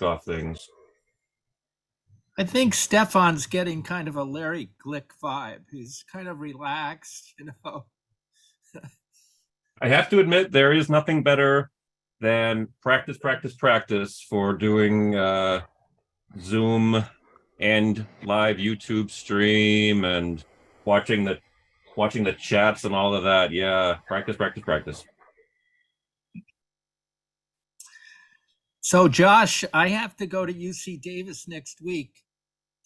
off things. I think Stefan's getting kind of a Larry Glick vibe. He's kind of relaxed, I have to admit, there is nothing better than practice for doing Zoom and live YouTube stream and watching the chats and all of that. Yeah, practice. So, Josh, I have to go to UC Davis next week.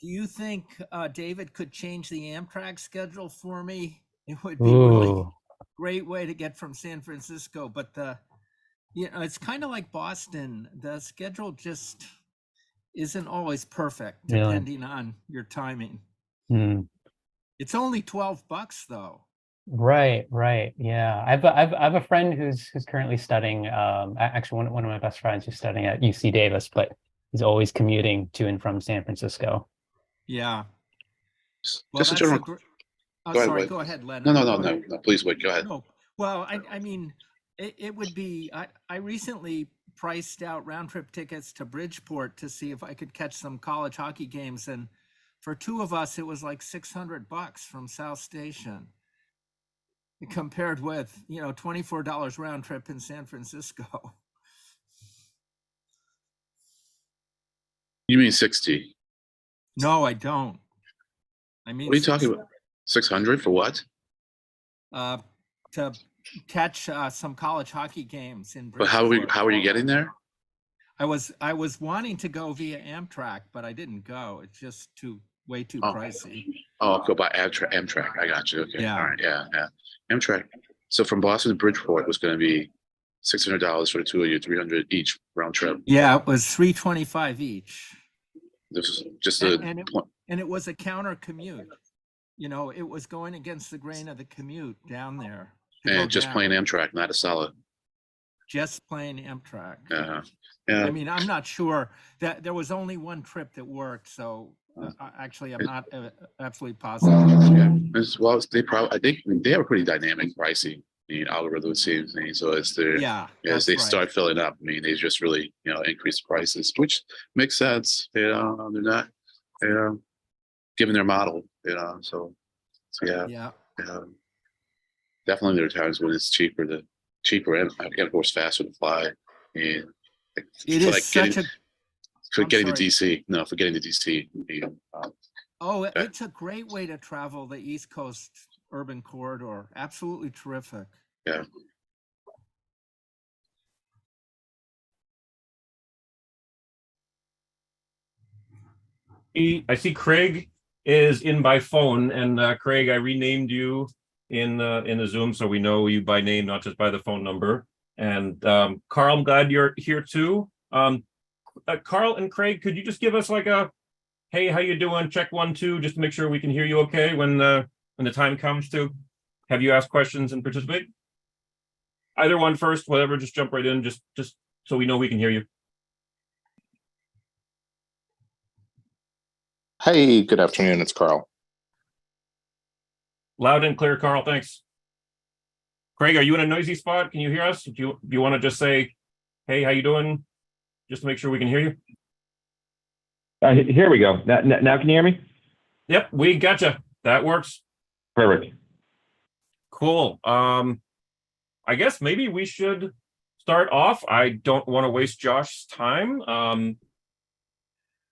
Do you think David could change the Amtrak schedule for me? It would be really great way to get from San Francisco, but it's kind of like Boston. The schedule just isn't always perfect depending on your timing. It's only $12 though. Right. Yeah. I have a friend who's currently studying, actually one of my best friends who's studying at UC Davis, but he's always commuting to and from San Francisco. Yeah. Well, just a general. Go ahead, Len. No. Please wait. Go ahead. No. Well, I mean, it would be. I recently priced out round trip tickets to Bridgeport to see if I could catch some college hockey games, and for two of us, it was like $600 from South Station, compared with $24 round trip in San Francisco. You mean 60? No, I don't. I mean, what are you talking about? 600 for what? To catch some college hockey games in Bridgeport. But how are you getting there? I was wanting to go via Amtrak, but I didn't go. It's just way too pricey. Oh, I'll go by Amtrak. I got you. Okay. Yeah. All right. Yeah. Amtrak. So from Boston to Bridgeport was going to be $600 for the two of you, $300 each round trip. Yeah, it was $325 each. This is just and it was a counter commute. It was going against the grain of the commute down there. And just plain Amtrak, not a solid. Just plain Amtrak. Yeah. I mean, I'm not sure that there was only one trip that worked. So actually, I'm not absolutely positive. Yeah. Well, I think they were pretty dynamic pricing. Algorithm seems, so as they start filling up, they just really increase prices, which makes sense. They're not given their model, so yeah. Definitely there are times when it's cheaper and of course faster to fly, and it is such for getting to DC. No, for getting to DC. It's a great way to travel the East Coast urban corridor. Absolutely terrific. Yeah. I see Craig is in by phone, and Craig, I renamed you in the Zoom, so we know you by name, not just by the phone number. And Carl, I'm glad you're here too. Carl and Craig, could you just give us like a, hey, how you doing? Check 1, 2, just to make sure we can hear you okay when the time comes to have you ask questions and participate? Either one first, whatever, just jump right in, just so we know we can hear you. Hey, good afternoon, it's Carl. Loud and clear, Carl, thanks. Craig, are you in a noisy spot? Can you hear us? Do you want to just say, hey, how you doing? Just to make sure we can hear you. Here we go. Now can you hear me? Yep, we gotcha. That works. Perfect. Cool. I guess maybe we should start off. I don't want to waste Josh's time.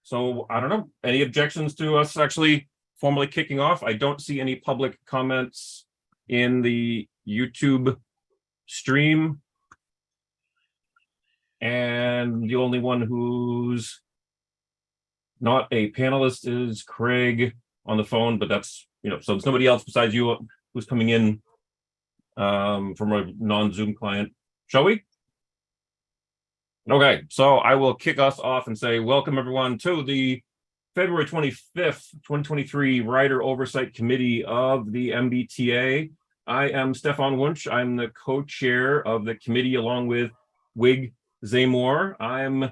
So I don't know, any objections to us actually formally kicking off? I don't see any public comments in the YouTube stream. And the only one who's not a panelist is Craig on the phone, but that's, so there's nobody else besides you who's coming in from a non-Zoom client. Shall we? Okay, so I will kick us off and say welcome everyone to the February 25th, 2023 Rider Oversight Committee of the MBTA. I am Stefan Wunsch. I'm the co-chair of the committee along with Wig Zamor. I'm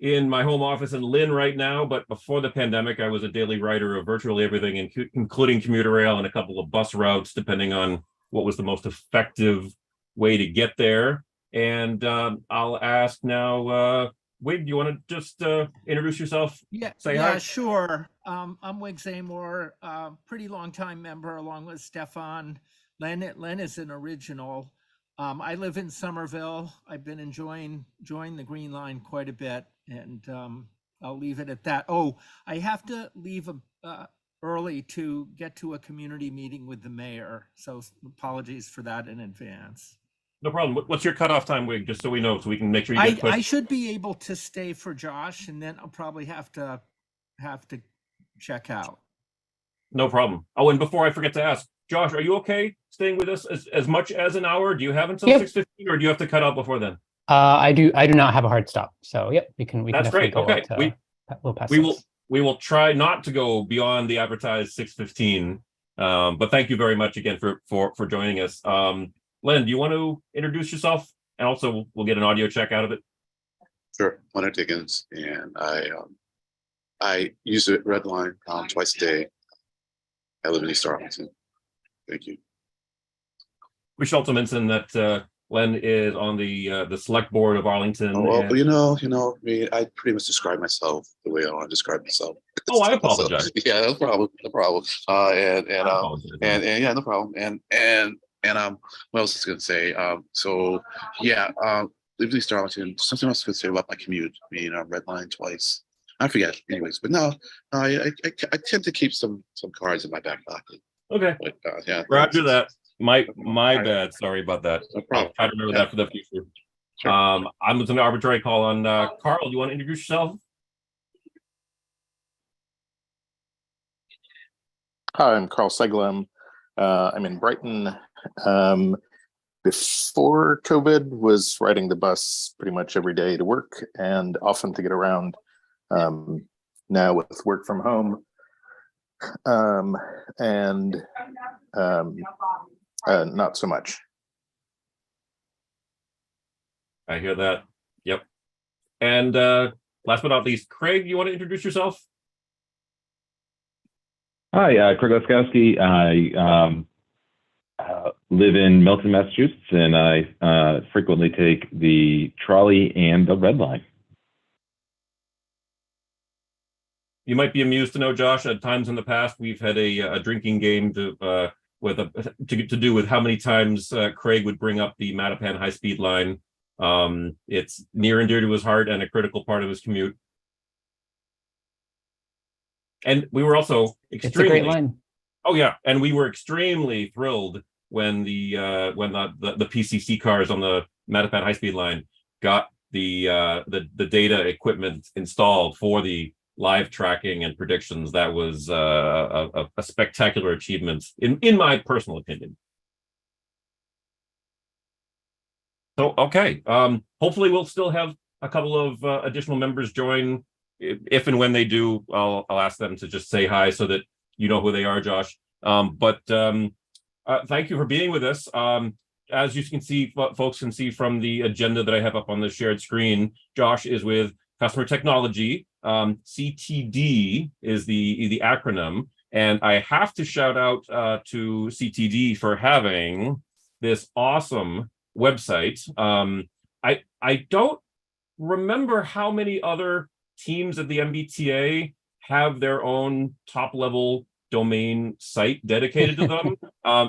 in my home office in Lynn right now, but before the pandemic, I was a daily writer of virtually everything, including commuter rail and a couple of bus routes, depending on what was the most effective way to get there. And I'll ask now Wig, do you want to just introduce yourself? Yeah, Say yeah, hi. sure. I'm Wig Zamor, pretty long time member along with Stefan. Len is an original. I live in Somerville. I've been enjoying the Green Line quite a bit, and I'll leave it at that. Oh, I have to leave early to get to a community meeting with the mayor, so apologies for that in advance. No problem. What's your cutoff time, Wig? Just so we know, so we can make sure you get I pushed. should be able to stay for Josh, and then I'll probably have to check out. No problem. Oh, and before I forget to ask, Josh, are you okay staying with us as much as an hour? Do you have until 6:15, or do you have to cut out before then? I do not have a hard stop. So yep, we can That's definitely great. go Okay. out, a little past We 6. will try not to go beyond the advertised 6:15. But thank you very much again for joining us. Len, do you want to introduce yourself? And also we'll get an audio check out of it. Sure, Leonard Dickens, and I use the red line twice a day. I live in East Arlington. Thank you. We should also mention that Len is on the select board of Arlington. Oh, well, you know, I mean, I pretty much describe myself the way I want to describe myself. Oh, I apologize. So, yeah, no problem. And yeah, no problem. And what else is I gonna say? So yeah, live in East Arlington. Something else I could say about my commute. I mean, red line twice. I forget, anyways. But no, I tend to keep some cards in my back pocket. Okay. But yeah. Roger that. My bad. Sorry about that. No problem. I'll try to remember that for the future. Sure. I'm with an arbitrary call on Carl. Do you want to introduce yourself? Hi, I'm Carl Seglem. I'm in Brighton. Before COVID, was riding the bus pretty much every day to work and often to get around. Now with work from home, and not so much. I hear that. Yep. And last but not least, Craig, you want to introduce yourself? Hi, Craig Laskowski. I live in Milton, Massachusetts, and I frequently take the trolley and the red line. You might be amused to know, Josh, at times in the past, we've had a drinking game to do with how many times Craig would bring up the Mattapan high-speed line. It's near and dear to his heart and a critical part of his commute. And we were also extremely— It's a great line. Oh yeah, and we were extremely thrilled when the PCC cars on the Mattapan high-speed line got the data equipment installed for the live tracking and predictions. That was a spectacular achievement in my personal opinion. So okay, hopefully we'll still have a couple of additional members join. If and when they do, I'll ask them to just say hi so that you know who they are, Josh. But thank you for being with us. As you can see, folks can see from the agenda that I have up on the shared screen, Josh is with Customer Technology. CTD is the acronym, and I have to shout out to CTD for having this awesome website. I don't remember how many other teams at the MBTA have their own top-level domain site dedicated to them.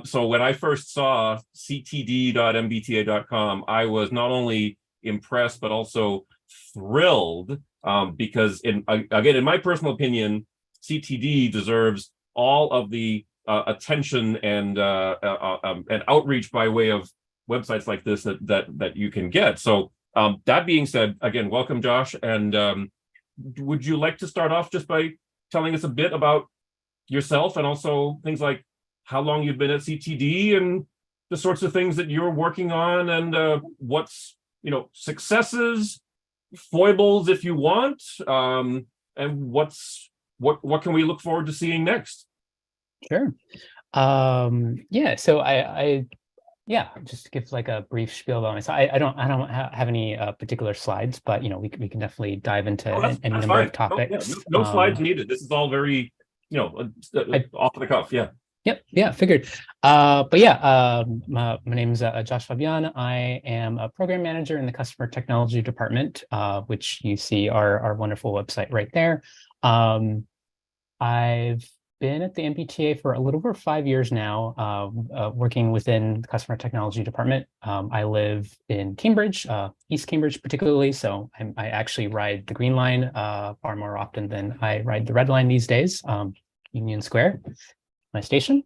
So when I first saw ctd.mbta.com, I was not only impressed but also thrilled, because in my personal opinion, CTD deserves all of the attention and outreach by way of websites like this that you can get. So that being said, again, welcome, Josh. And would you like to start off just by telling us a bit about yourself and also things like how long you've been at CTD and the sorts of things that you're working on, and what's, successes, foibles if you want, and what can we look forward to seeing next? Sure. Yeah, so I just to give like a brief spiel on it. So I don't have any particular slides, but we can definitely dive into any number of topics. No slides needed. This is all very off the cuff. Yeah. Yep. Yeah, figured. But yeah, my name's Josh Fabian. I am a program manager in the customer technology department, which you see our wonderful website right there. I've been at the MBTA for a little over 5 years now, working within the customer technology department. I live in Cambridge, East Cambridge particularly, so I actually ride the Green Line far more often than I ride the Red Line these days. Union Square, my station.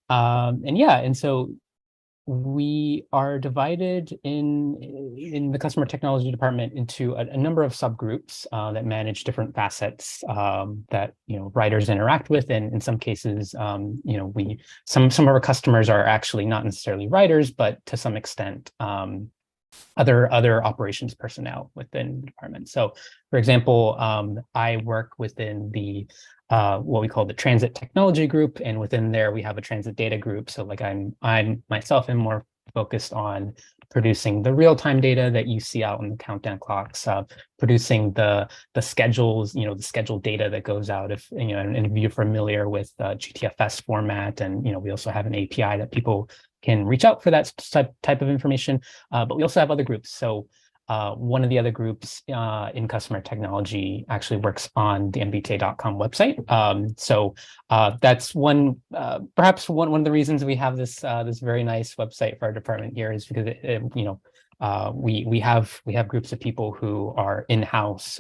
And yeah, and so we are divided in the customer technology department into a number of subgroups that manage different facets that writers interact with, and in some cases, some of our customers are actually not necessarily writers, but to some extent other operations personnel within the department. So, for example, I work within the what we call the transit technology group, and within there we have a transit data group. So like I'm myself am more focused on producing the real-time data that you see out on the countdown clocks, producing the schedules, the scheduled data that goes out. If and if you're familiar with GTFS format, and we also have an API that people can reach out for that type of information. But we also have other groups. So one of the other groups in customer technology actually works on the mbta.com website. So that's perhaps one of the reasons we have this very nice website for our department here, is because we have groups of people who are in-house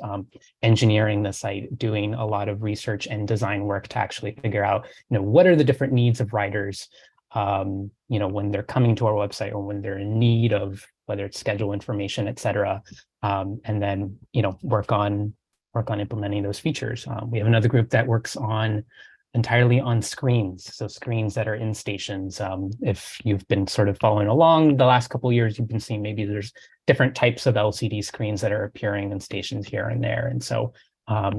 engineering the site, doing a lot of research and design work to actually figure out what are the different needs of writers when they're coming to our website, or when they're in need of, whether it's schedule information, et cetera, and then work on implementing those features. We have another group that works entirely on screens, so screens that are in stations. If you've been sort of following along the last couple of years, you've been seeing maybe there's different types of LCD screens that are appearing in stations here and there, and so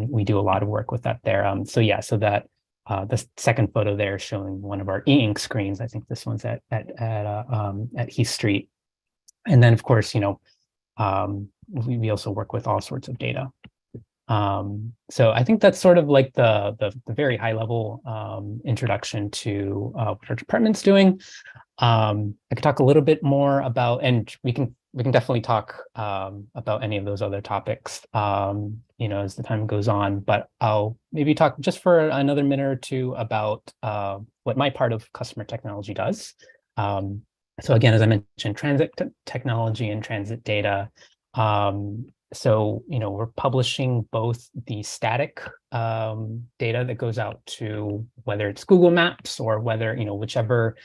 we do a lot of work with that there. So yeah, so that. The second photo there showing one of our e-ink screens. I think this one's at Heath Street. And then, of course, we also work with all sorts of data. So I think that's sort of like the very high level introduction to what our department's doing. I could talk a little bit more about, and we can definitely talk about any of those other topics, as the time goes on. But I'll maybe talk just for another minute or two about what my part of customer technology does. So again, as I mentioned, transit technology and transit data. So we're publishing both the static data that goes out to, whether it's Google Maps or whether whichever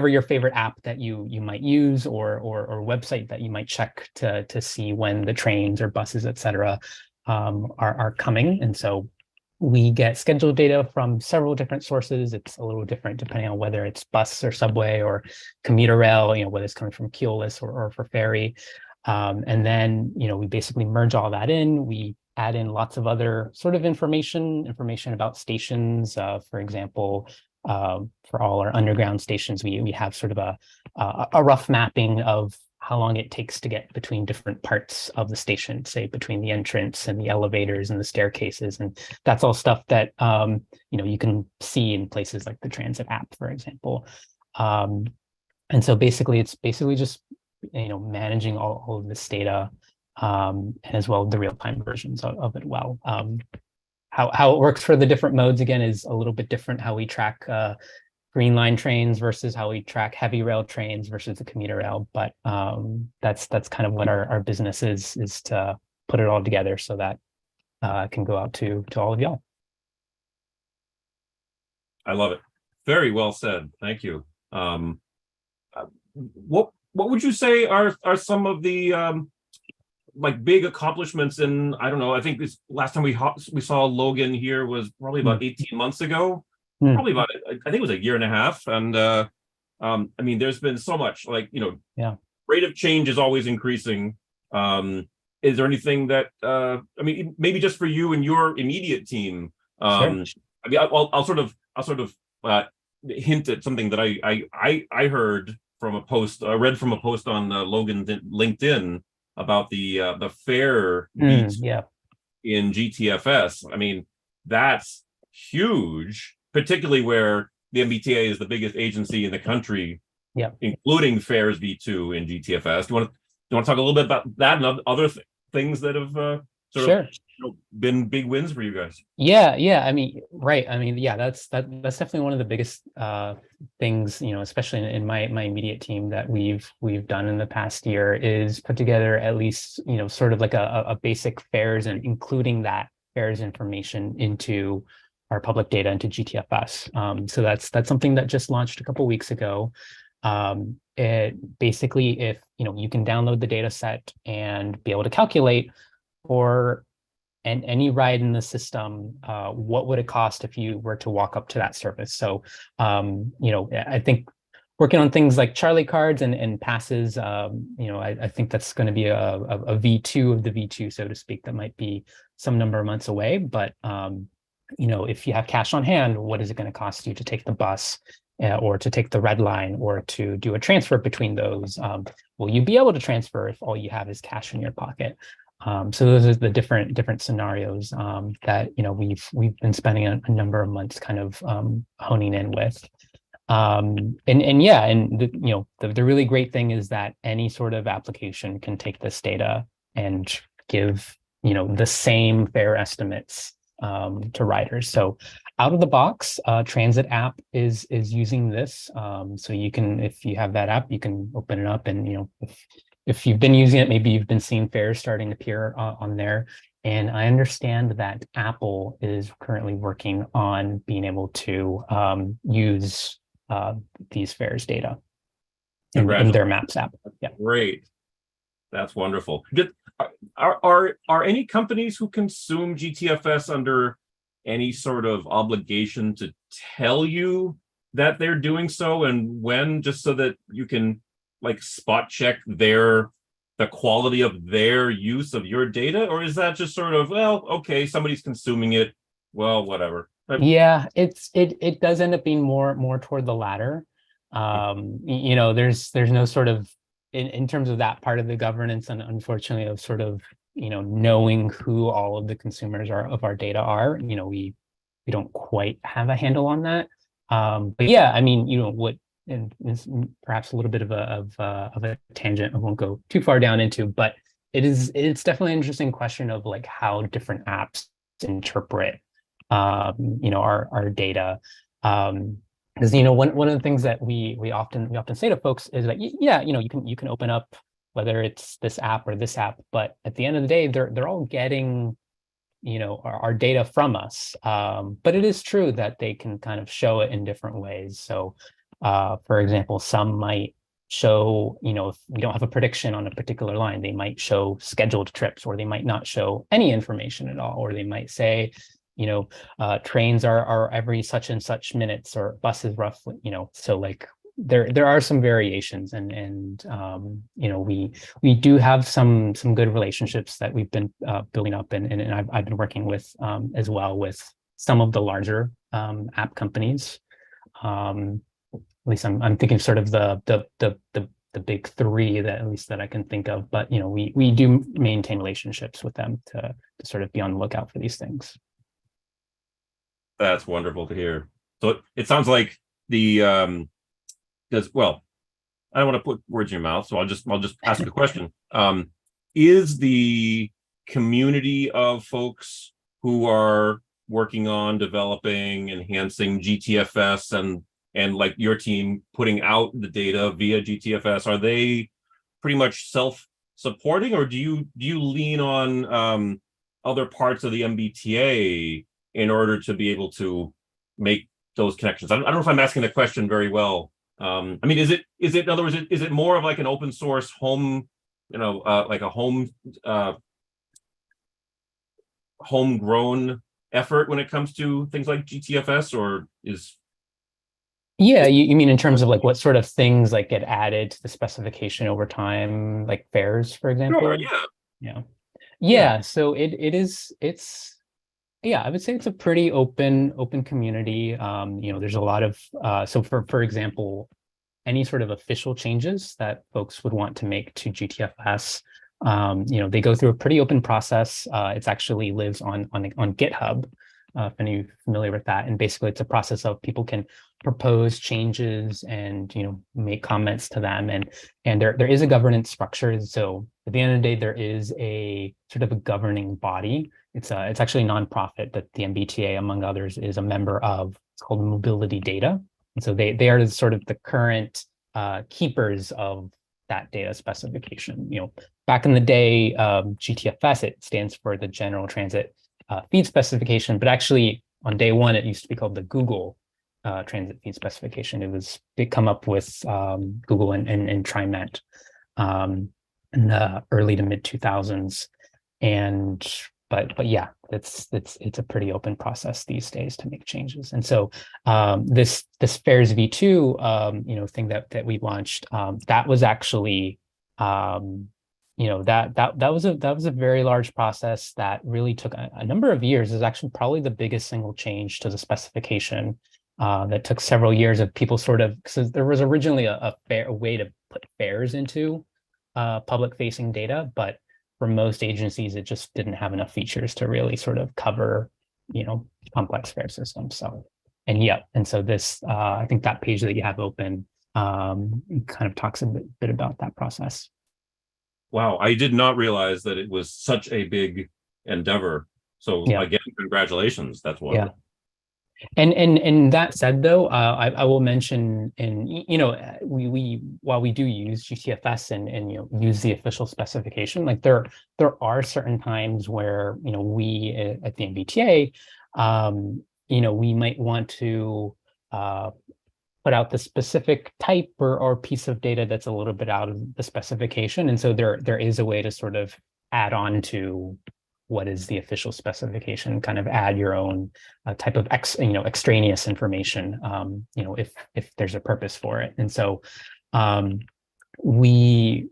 your favorite app that you might use, or website that you might check to see when the trains or buses, et cetera, are coming. And so we get scheduled data from several different sources. It's a little different depending on whether it's bus or subway or commuter rail, whether it's coming from Keolis or for ferry. And then, we basically merge all that in. We add in lots of other sort of information about stations. For example, for all our underground stations, we have sort of a rough mapping of how long it takes to get between different parts of the station, say between the entrance and the elevators and the staircases. And that's all stuff that, you can see in places like the transit app, for example. And so basically, it's just, managing all of this data, and as well the real-time versions of it well. How it works for the different modes, again, is a little bit different. How we track Green Line trains versus how we track heavy rail trains versus the commuter rail. But that's kind of what our business is to put it all together so that it can go out to all of y'all. I love it. Very well said. Thank you. What would you say are some of the like big accomplishments in, I don't know, I think this last time we saw Logan here was probably about 18 months ago, probably about, I think it was a year and a half. And I mean, there's been so much, like, rate of change is always increasing. Is there anything that, I mean, maybe just for you and your immediate team, Sure. I mean, I'll sort of hint at something that I heard from a post, I read from a post on Logan LinkedIn about the fare beats in GTFS. I mean, that's huge, particularly where the MBTA is the biggest agency in the country, yeah, including fares V2 in GTFS. Do you want to talk a little bit about that and other things that have sure. Been big wins for you guys? Yeah. I mean, right. I mean, yeah, that's definitely one of the biggest things, especially in my immediate team that we've done in the past year is put together at least, sort of like a basic fares and including that fares information into our public data into GTFS. So that's something that just launched a couple of weeks ago. It basically, if you can download the data set and be able to calculate for any ride in the system, what would it cost if you were to walk up to that service? So, I think working on things like Charlie cards and passes, I think that's going to be a V2 of the V2, so to speak, that might be some number of months away. But, if you have cash on hand, what is it going to cost you to take the bus or to take the red line or to do a transfer between those? Will you be able to transfer if all you have is cash in your pocket? So those are the different scenarios that we've been spending a number of months kind of honing in with, and the really great thing is that any sort of application can take this data and give the same fare estimates to riders. So out of the box, Transit app is using this. So you can, if you have that app, you can open it up and if you've been using it, maybe you've been seeing fares starting to appear on there. And I understand that Apple is currently working on being able to use these fares data in their Maps app. Yeah, great. That's wonderful. Are any companies who consume GTFS under any sort of obligation to tell you that they're doing so and when, just so that you can like spot check the quality of their use of your data? Or is that just sort of, well, okay, somebody's consuming it, well, whatever? Yeah, it does end up being more toward the latter. There's no sort of in terms of that part of the governance, and unfortunately of sort of knowing who all of the consumers of our data are. We don't quite have a handle on that. But yeah, I mean, what, and it's perhaps a little bit of a tangent I won't go too far down into, but it's definitely an interesting question of like how different apps interpret our data. Because one of the things that we often say to folks is that you can open up whether it's this app or this app, but at the end of the day they're all getting our data from us. But it is true that they can kind of show it in different ways. So for example, some might show, if we don't have a prediction on a particular line, they might show scheduled trips, or they might not show any information at all, or they might say, trains are every such and such minutes, or buses roughly, so like there are some variations, and we do have some good relationships that we've been building up, and I've been working with as well with some of the larger app companies. At least I'm thinking sort of the big three that at least that I can think of, but we do maintain relationships with them to sort of be on the lookout for these things. That's wonderful to hear. So it sounds like the well, I don't want to put words in your mouth, so I'll just ask a question. Is the community of folks who are working on developing, enhancing GTFS and like your team putting out the data via GTFS, are they pretty much self-supporting, or do you lean on other parts of the MBTA in order to be able to make those connections? I don't know if I'm asking the question very well. I mean, is it in other words, is it more of like an open source home, like a homegrown effort when it comes to things like GTFS, or is? Yeah, you mean in terms of like what sort of things like get added to the specification over time, like fares, for example? Sure, yeah. So it's I would say it's a pretty open community. There's a lot of so for example, any sort of official changes that folks would want to make to GTFS, they go through a pretty open process. It's actually lives on GitHub. if any of you are familiar with that. And basically it's a process of people can propose changes and, make comments to them. And there is a governance structure. So at the end of the day, there is a sort of a governing body. It's actually a nonprofit that the MBTA, among others, is a member of. It's called Mobility Data. And so they are sort of the current keepers of that data specification. Back in the day, GTFS, it stands for the General Transit Feed Specification, but actually on day one, it used to be called the Google Transit Feed Specification. It come up with Google and TriMet in the early to mid 2000s, but yeah, it's a pretty open process these days to make changes. And so this FAIRS v2 thing that we launched, that was actually that was a very large process that really took a number of years. Is actually probably the biggest single change to the specification that took several years of people because there was originally a way to put fares into public facing data, but for most agencies, it just didn't have enough features to really sort of cover, complex fare systems. So, and so this, I think that page that you have open kind of talks a bit about that process. Wow, I did not realize that it was such a big endeavor. So again, congratulations. That's wonderful. Yeah. And that said, though, I will mention, we while we do use GTFS and use the official specification, like there are certain times where we at the MBTA, we might want to put out the specific type or piece of data that's a little bit out of the specification, and so there is a way to sort of add on to what is the official specification, kind of add your own type of extraneous information, if there's a purpose for it. And so we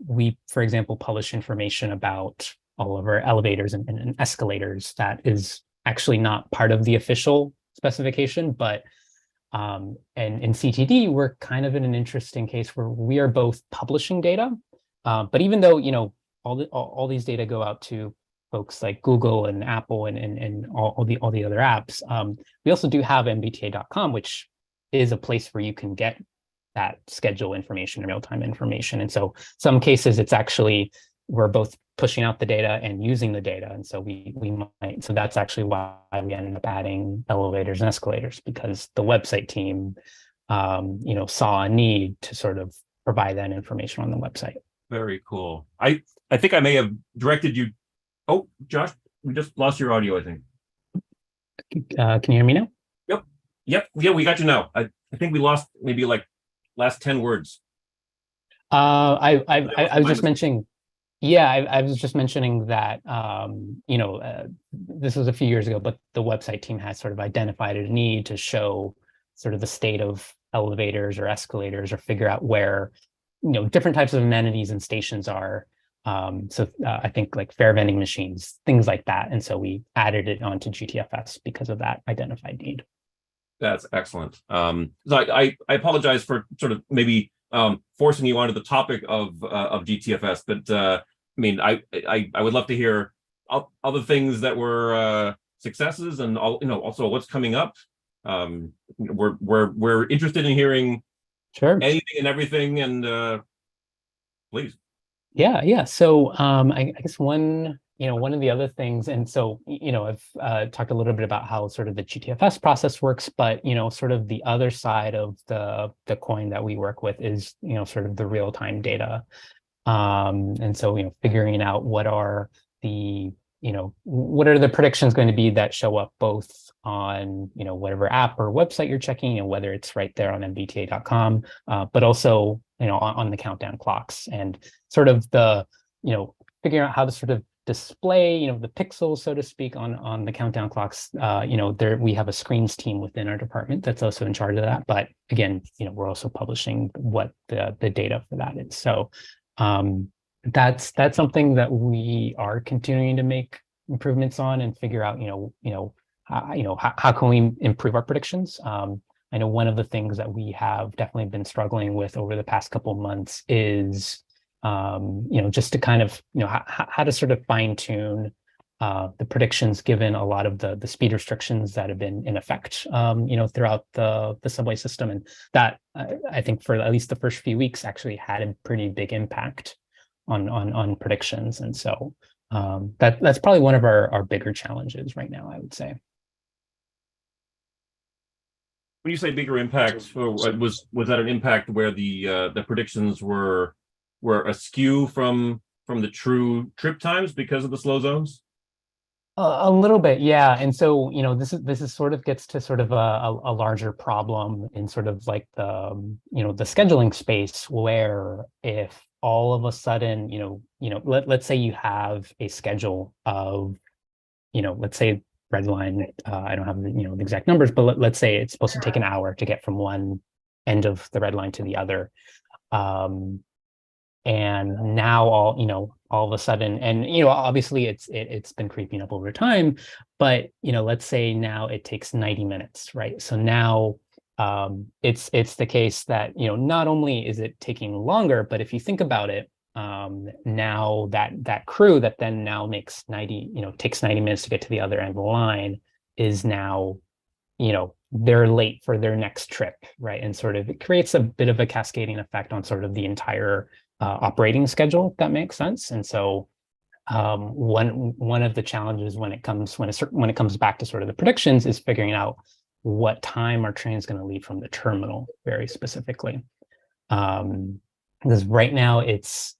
for example, publish information about all of our elevators and escalators that is actually not part of the official specification, but and in CTD, we're kind of in an interesting case where we are both publishing data, but even though all these data go out to folks like Google and Apple and all the other apps, we also do have MBTA.com, which is a place where you can get that schedule information, real-time information. And so some cases it's actually, we're both pushing out the data and using the data. And so so that's actually why we ended up adding elevators and escalators, because the website team, saw a need to sort of provide that information on the website. Very cool. I think I may have directed you. Oh, Josh, we just lost your audio, I think. Can you hear me now? Yep. Yeah, we got you now. I think we lost maybe like last 10 words. I was just mentioning. Yeah, I was just mentioning that, this was a few years ago, but the website team has sort of identified a need to show sort of the state of elevators or escalators, or figure out where, different types of amenities and stations are. So I think like fare vending machines, things like that. And so we added it onto GTFS because of that identified need. That's excellent. So I apologize for sort of maybe forcing you onto the topic of GTFS, but I would love to hear other things that were successes, and also what's coming up. We're interested in hearing anything and everything, and please. Yeah. So I guess one of the other things, and so I've talked a little bit about how sort of the GTFS process works, but sort of the other side of the coin that we work with is sort of the real-time data, and so figuring out what are the predictions going to be that show up both on whatever app or website you're checking, and whether it's right there on mbta.com, but also on the countdown clocks, and sort of the figuring out how to sort of display the pixels, so to speak, on the countdown clocks. We have a screens team within our department that's also in charge of that, but again we're also publishing what the data for that is. So that's something that we are continuing to make improvements on and figure out how can we improve our predictions. I know one of the things that we have definitely been struggling with over the past couple of months is just to kind of how to sort of fine tune the predictions given a lot of the speed restrictions that have been in effect, throughout the subway system. And that, I think for at least the first few weeks actually had a pretty big impact on predictions. And so that's probably one of our bigger challenges right now, I would say. When you say bigger impact, was that an impact where the predictions were askew from the true trip times because of the slow zones? A little bit, yeah. And so, this is sort of gets to sort of a larger problem in sort of like the scheduling space, where if all of a sudden, let's say you have a schedule of, let's say red line, I don't have the exact numbers, but let's say it's supposed to take an hour to get from one end of the red line to the other. And now all of a sudden, and obviously it's been creeping up over time, but let's say now it takes 90 minutes, right? So now it's the case that not only is it taking longer, but if you think about it, now that crew that then now makes takes 90 minutes to get to the other end of the line is now they're late for their next trip, right? And sort of it creates a bit of a cascading effect on sort of the entire operating schedule, if that makes sense. And so one of the challenges when it comes back to sort of the predictions is figuring out what time our train is going to leave from the terminal very specifically. Because right now it's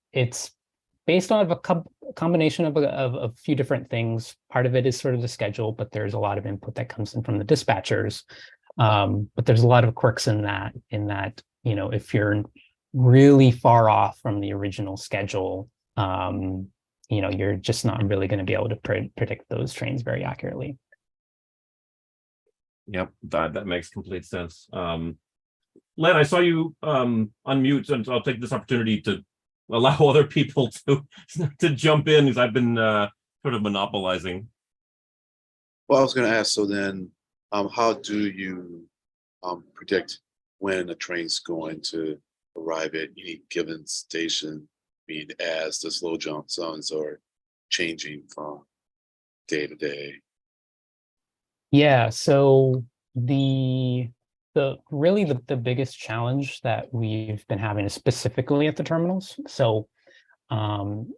based on a combination of a few different things. Part of it is sort of the schedule, but there's a lot of input that comes in from the dispatchers. But there's a lot of quirks in that, if you're really far off from the original schedule, you're just not really going to be able to predict those trains very accurately. Yep, that makes complete sense. Len, I saw you unmute, and I'll take this opportunity to allow other people to jump in, because I've been sort of monopolizing. Well, I was going to ask, so then how do you predict when a train's going to arrive at any given station, as the slow jump zones are changing from day to day? Yeah, so the biggest challenge that we've been having is specifically at the terminals. So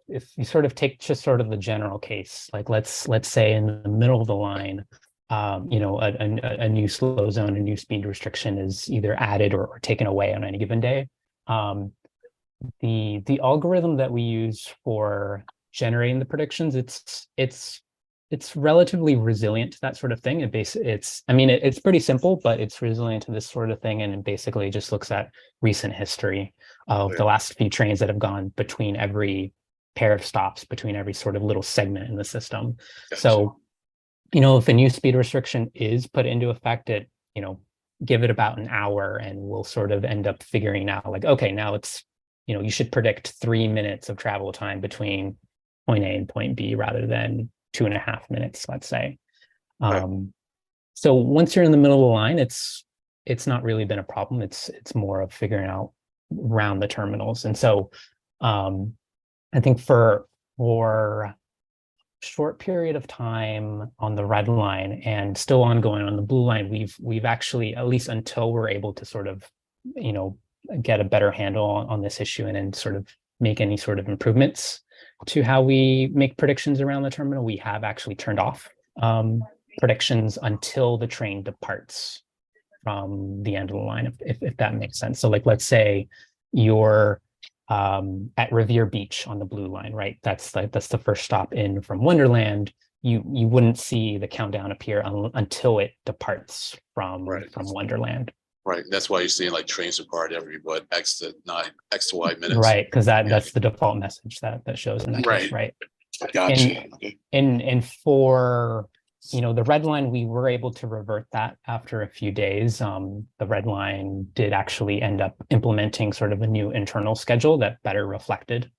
if you sort of take just sort of the general case, like let's say in the middle of the line, a new slow zone, a new speed restriction is either added or taken away on any given day. The algorithm that we use for generating the predictions, it's relatively resilient to that sort of thing. It's pretty simple, but it's resilient to this sort of thing, and it basically just looks at recent history of the last few trains that have gone between every pair of stops, between every sort of little segment in the system. Gotcha. So, if a new speed restriction is put into effect, give it about an hour, and we'll sort of end up figuring out like, okay, now it's, you should predict 3 minutes of travel time between point A and point B rather than 2.5 minutes, let's say. Right. So once you're in the middle of the line, it's not really been a problem. It's more of figuring out around the terminals. And so I think for a short period of time on the red line and still ongoing on the blue line, we've actually, at least until we're able to sort of, get a better handle on this issue and sort of make any sort of improvements to how we make predictions around the terminal, we have actually turned off predictions until the train departs from the end of the line, if that makes sense. So like, let's say you're at Revere Beach on the blue line, right? That's the first stop in from Wonderland. You wouldn't see the countdown appear until it departs from Wonderland. Right. That's why you're seeing like trains depart every X to Y minutes. Right, because that's the default message that shows in that case, right? Gotcha. And for the red line, we were able to revert that after a few days. The red line did actually end up implementing sort of a new internal schedule that better reflected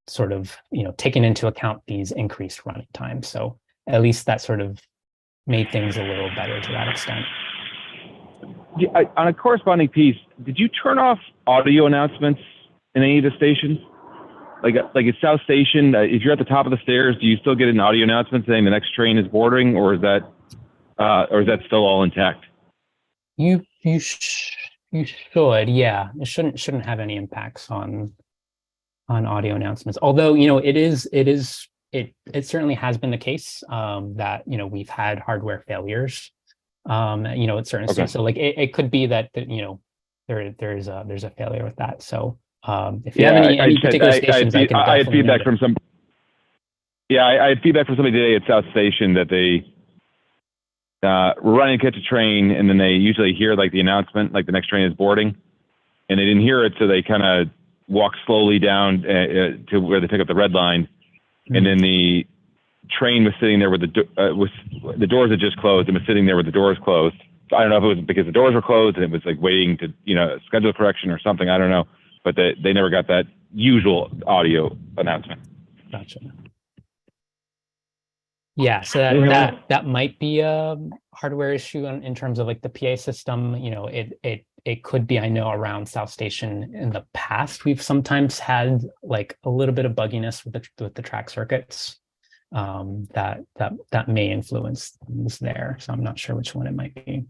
sort of taking into account these increased running times. So at least that sort of made things a little better to that extent. On a corresponding piece, did you turn off audio announcements in any of the stations? like at South Station, if you're at the top of the stairs, do you still get an audio announcement saying the next train is boarding, or is that still all intact? You should, yeah. It shouldn't have any impacts on audio announcements. Although, it certainly has been the case that, we've had hardware failures, at certain stations. So like it could be that, there's a failure with that. So if you have any particular stations, I can definitely I had feedback from some. Yeah, I had feedback from somebody today at South Station that they were running to catch a train, and then they usually hear like the announcement, like the next train is boarding, and they didn't hear it, so they kind of walked slowly down to where they pick up the red line, and then the train was sitting there with the doors had just closed, and was sitting there with the doors closed. So I don't know if it was because the doors were closed and it was like waiting to schedule a correction or something. I don't know, but they never got that usual audio announcement. Gotcha. Yeah, so that might be a hardware issue in terms of like the PA system. It could be, I know around South Station in the past, we've sometimes had like a little bit of bugginess with the track circuits that may influence things there. So I'm not sure which one it might be.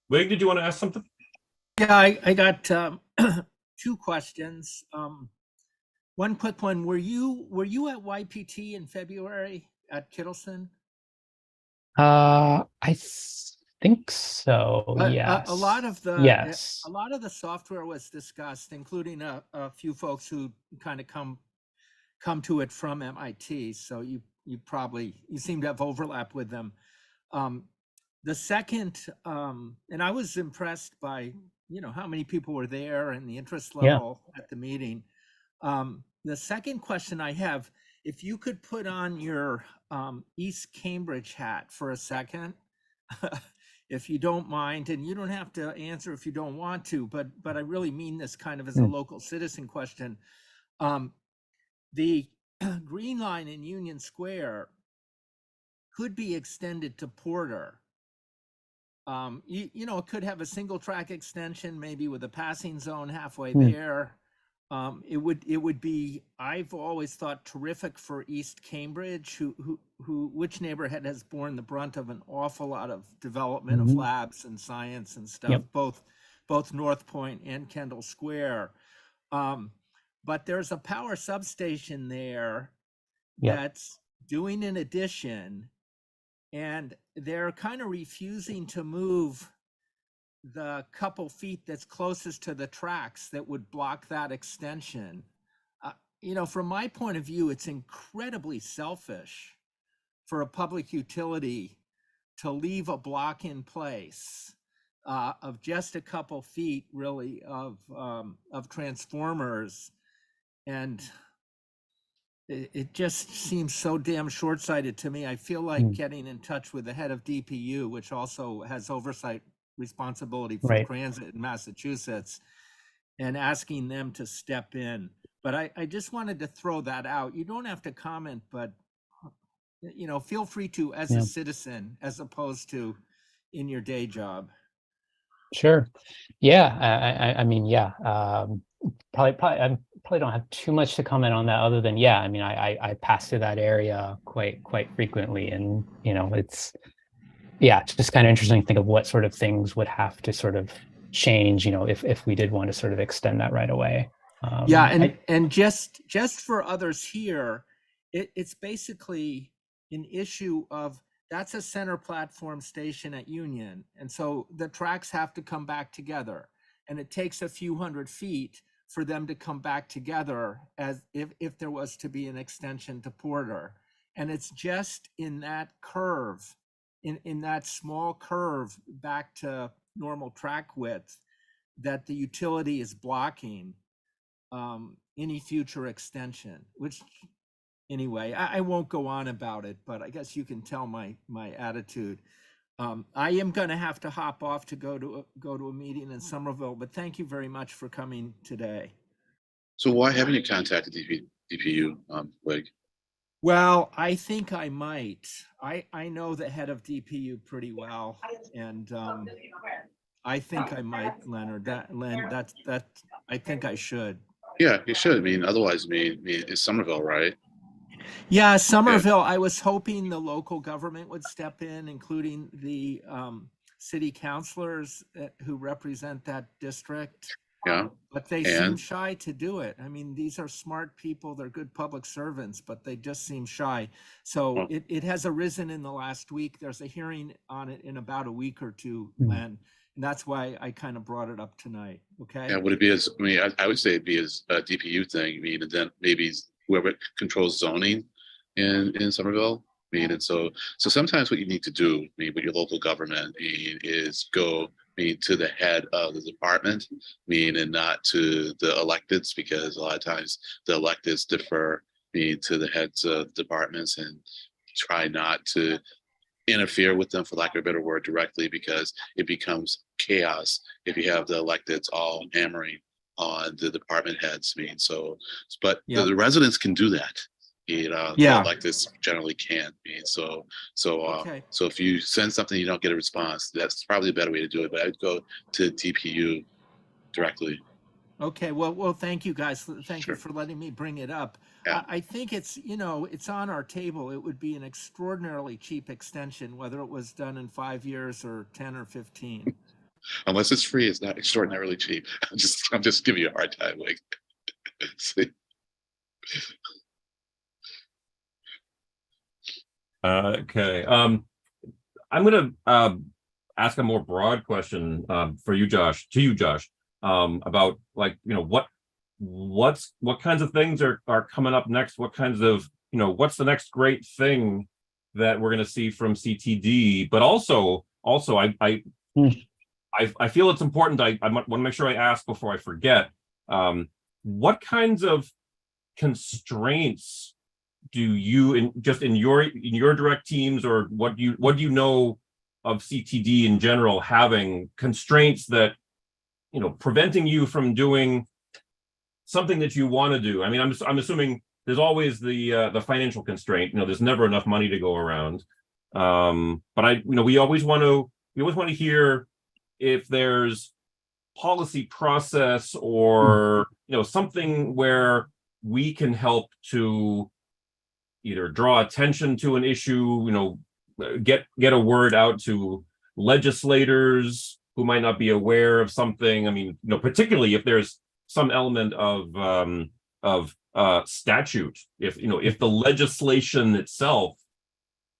Wig, did you want to ask something? Yeah, I got 2 questions. One quick one. Were you at YPT in February at Kittleson? I think so. Yes. A lot of the software was discussed, including a few folks who kind of come to it from MIT. So you seem to have overlap with them. The second, and I was impressed by how many people were there and the interest level at the meeting. The second question I have, if you could put on your East Cambridge hat for a second, if you don't mind, and you don't have to answer if you don't want to, but I really mean this kind of as a local citizen question. The Green Line in Union Square could be extended to Porter. It could have a single track extension, maybe with a passing zone halfway there. It would be, I've always thought, terrific for East Cambridge, which neighborhood has borne the brunt of an awful lot of development of labs and science and stuff, both North Point and Kendall Square. But there's a power substation there that's doing an addition, and they're kind of refusing to move the couple feet that's closest to the tracks that would block that extension. From my point of view, it's incredibly selfish for a public utility to leave a block in place of just a couple feet, really, of transformers, and it just seems so damn short-sighted to me. I feel like getting in touch with the head of DPU, which also has oversight responsibility for transit in Massachusetts, and asking them to step in. But I just wanted to throw that out. You don't have to comment, but feel free to as a citizen, as opposed to in your day job. Sure. Yeah. I mean, yeah. I probably don't have too much to comment on that, other than I pass through that area quite frequently, and it's just kind of interesting to think of what sort of things would have to sort of change, if we did want to sort of extend that right away. And just for others here, it's basically an issue of, that's a center platform station at Union, and so the tracks have to come back together, and it takes a few hundred feet for them to come back together, as if there was to be an extension to Porter. And it's just in that curve, in that small curve back to normal track width, that the utility is blocking any future extension. Which, anyway, I won't go on about it, but I guess you can tell my attitude. I am going to have to hop off to go to a meeting in Somerville, but thank you very much for coming today. So why haven't you contacted DPU, Wig? Well, I think I might. I know the head of DPU pretty well, and I think I might, Leonard. I think I should. Yeah, you should. I mean, otherwise, it's Somerville, right? Yeah, Somerville. I was hoping the local government would step in, including the city councilors who represent that district. Yeah. But they seem shy to do it. I mean, these are smart people. They're good public servants, but they just seem shy. So it has arisen in the last week. There's a hearing on it in about a week or two, Len. And that's why I kind of brought it up tonight. Okay. Yeah, would it be as, I mean, I would say it'd be as a DPU thing. I mean, and then maybe whoever controls zoning in Somerville. I mean, and so sometimes what you need to do, I mean, with your local government, is go to the head of the department, and not to the electeds, because a lot of times the electeds defer to the heads of departments and try not to interfere with them, for lack of a better word, directly, because it becomes chaos if you have the electeds all hammering on the department heads. But the residents can do that. Like this generally can't be. So if you send something, you don't get a response, that's probably a better way to do it. But I would go to DPU directly. Okay. Well, thank you guys. Thank you for letting me bring it up. Yeah. I think it's on our table. It would be an extraordinarily cheap extension, whether it was done in 5 years or 10 or 15. Unless it's free, it's not extraordinarily cheap. I'm just giving you a hard time. Like, see. Okay. I'm going to ask a more broad question to you, Josh, about what kinds of things are coming up next? What kinds of, what's the next great thing that we're going to see from CTD? But also I feel it's important. I want to make sure I ask before I forget. What kinds of constraints do you in your direct teams, or what do you know of CTD in general having constraints that preventing you from doing something that you want to do? I mean, I'm assuming there's always the financial constraint. There's never enough money to go around. But we always want to hear if there's policy process or something where we can help to either draw attention to an issue, get a word out to legislators who might not be aware of something. I mean, particularly if there's some element of statute, if the legislation itself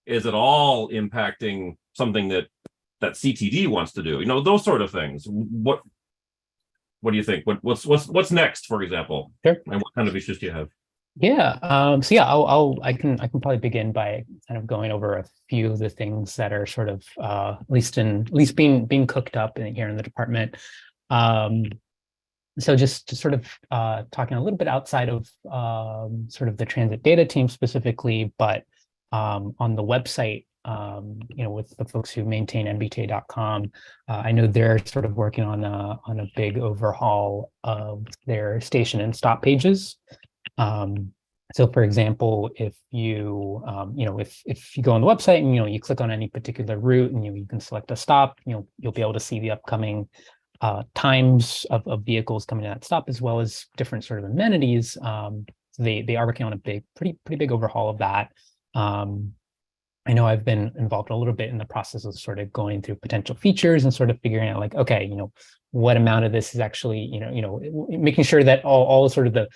is at all impacting something that CTD wants to do, those sort of things. What do you think? What's next, for example? Sure. And what kind of issues do you have? Yeah. I can probably begin by kind of going over a few of the things that are sort of at least being cooked up here in the department. So just to sort of talking a little bit outside of sort of the transit data team specifically, but on the website, with the folks who maintain MBTA.com, I know they're sort of working on a big overhaul of their station and stop pages. So for example, if you, if you go on the website and, you click on any particular route and you can select a stop, you'll be able to see the upcoming times of vehicles coming to that stop, as well as different sort of amenities. So they are working on a pretty big overhaul of that. I know I've been involved a little bit in the process of sort of going through potential features and sort of figuring out like, okay, what amount of this is actually, making sure that all sort of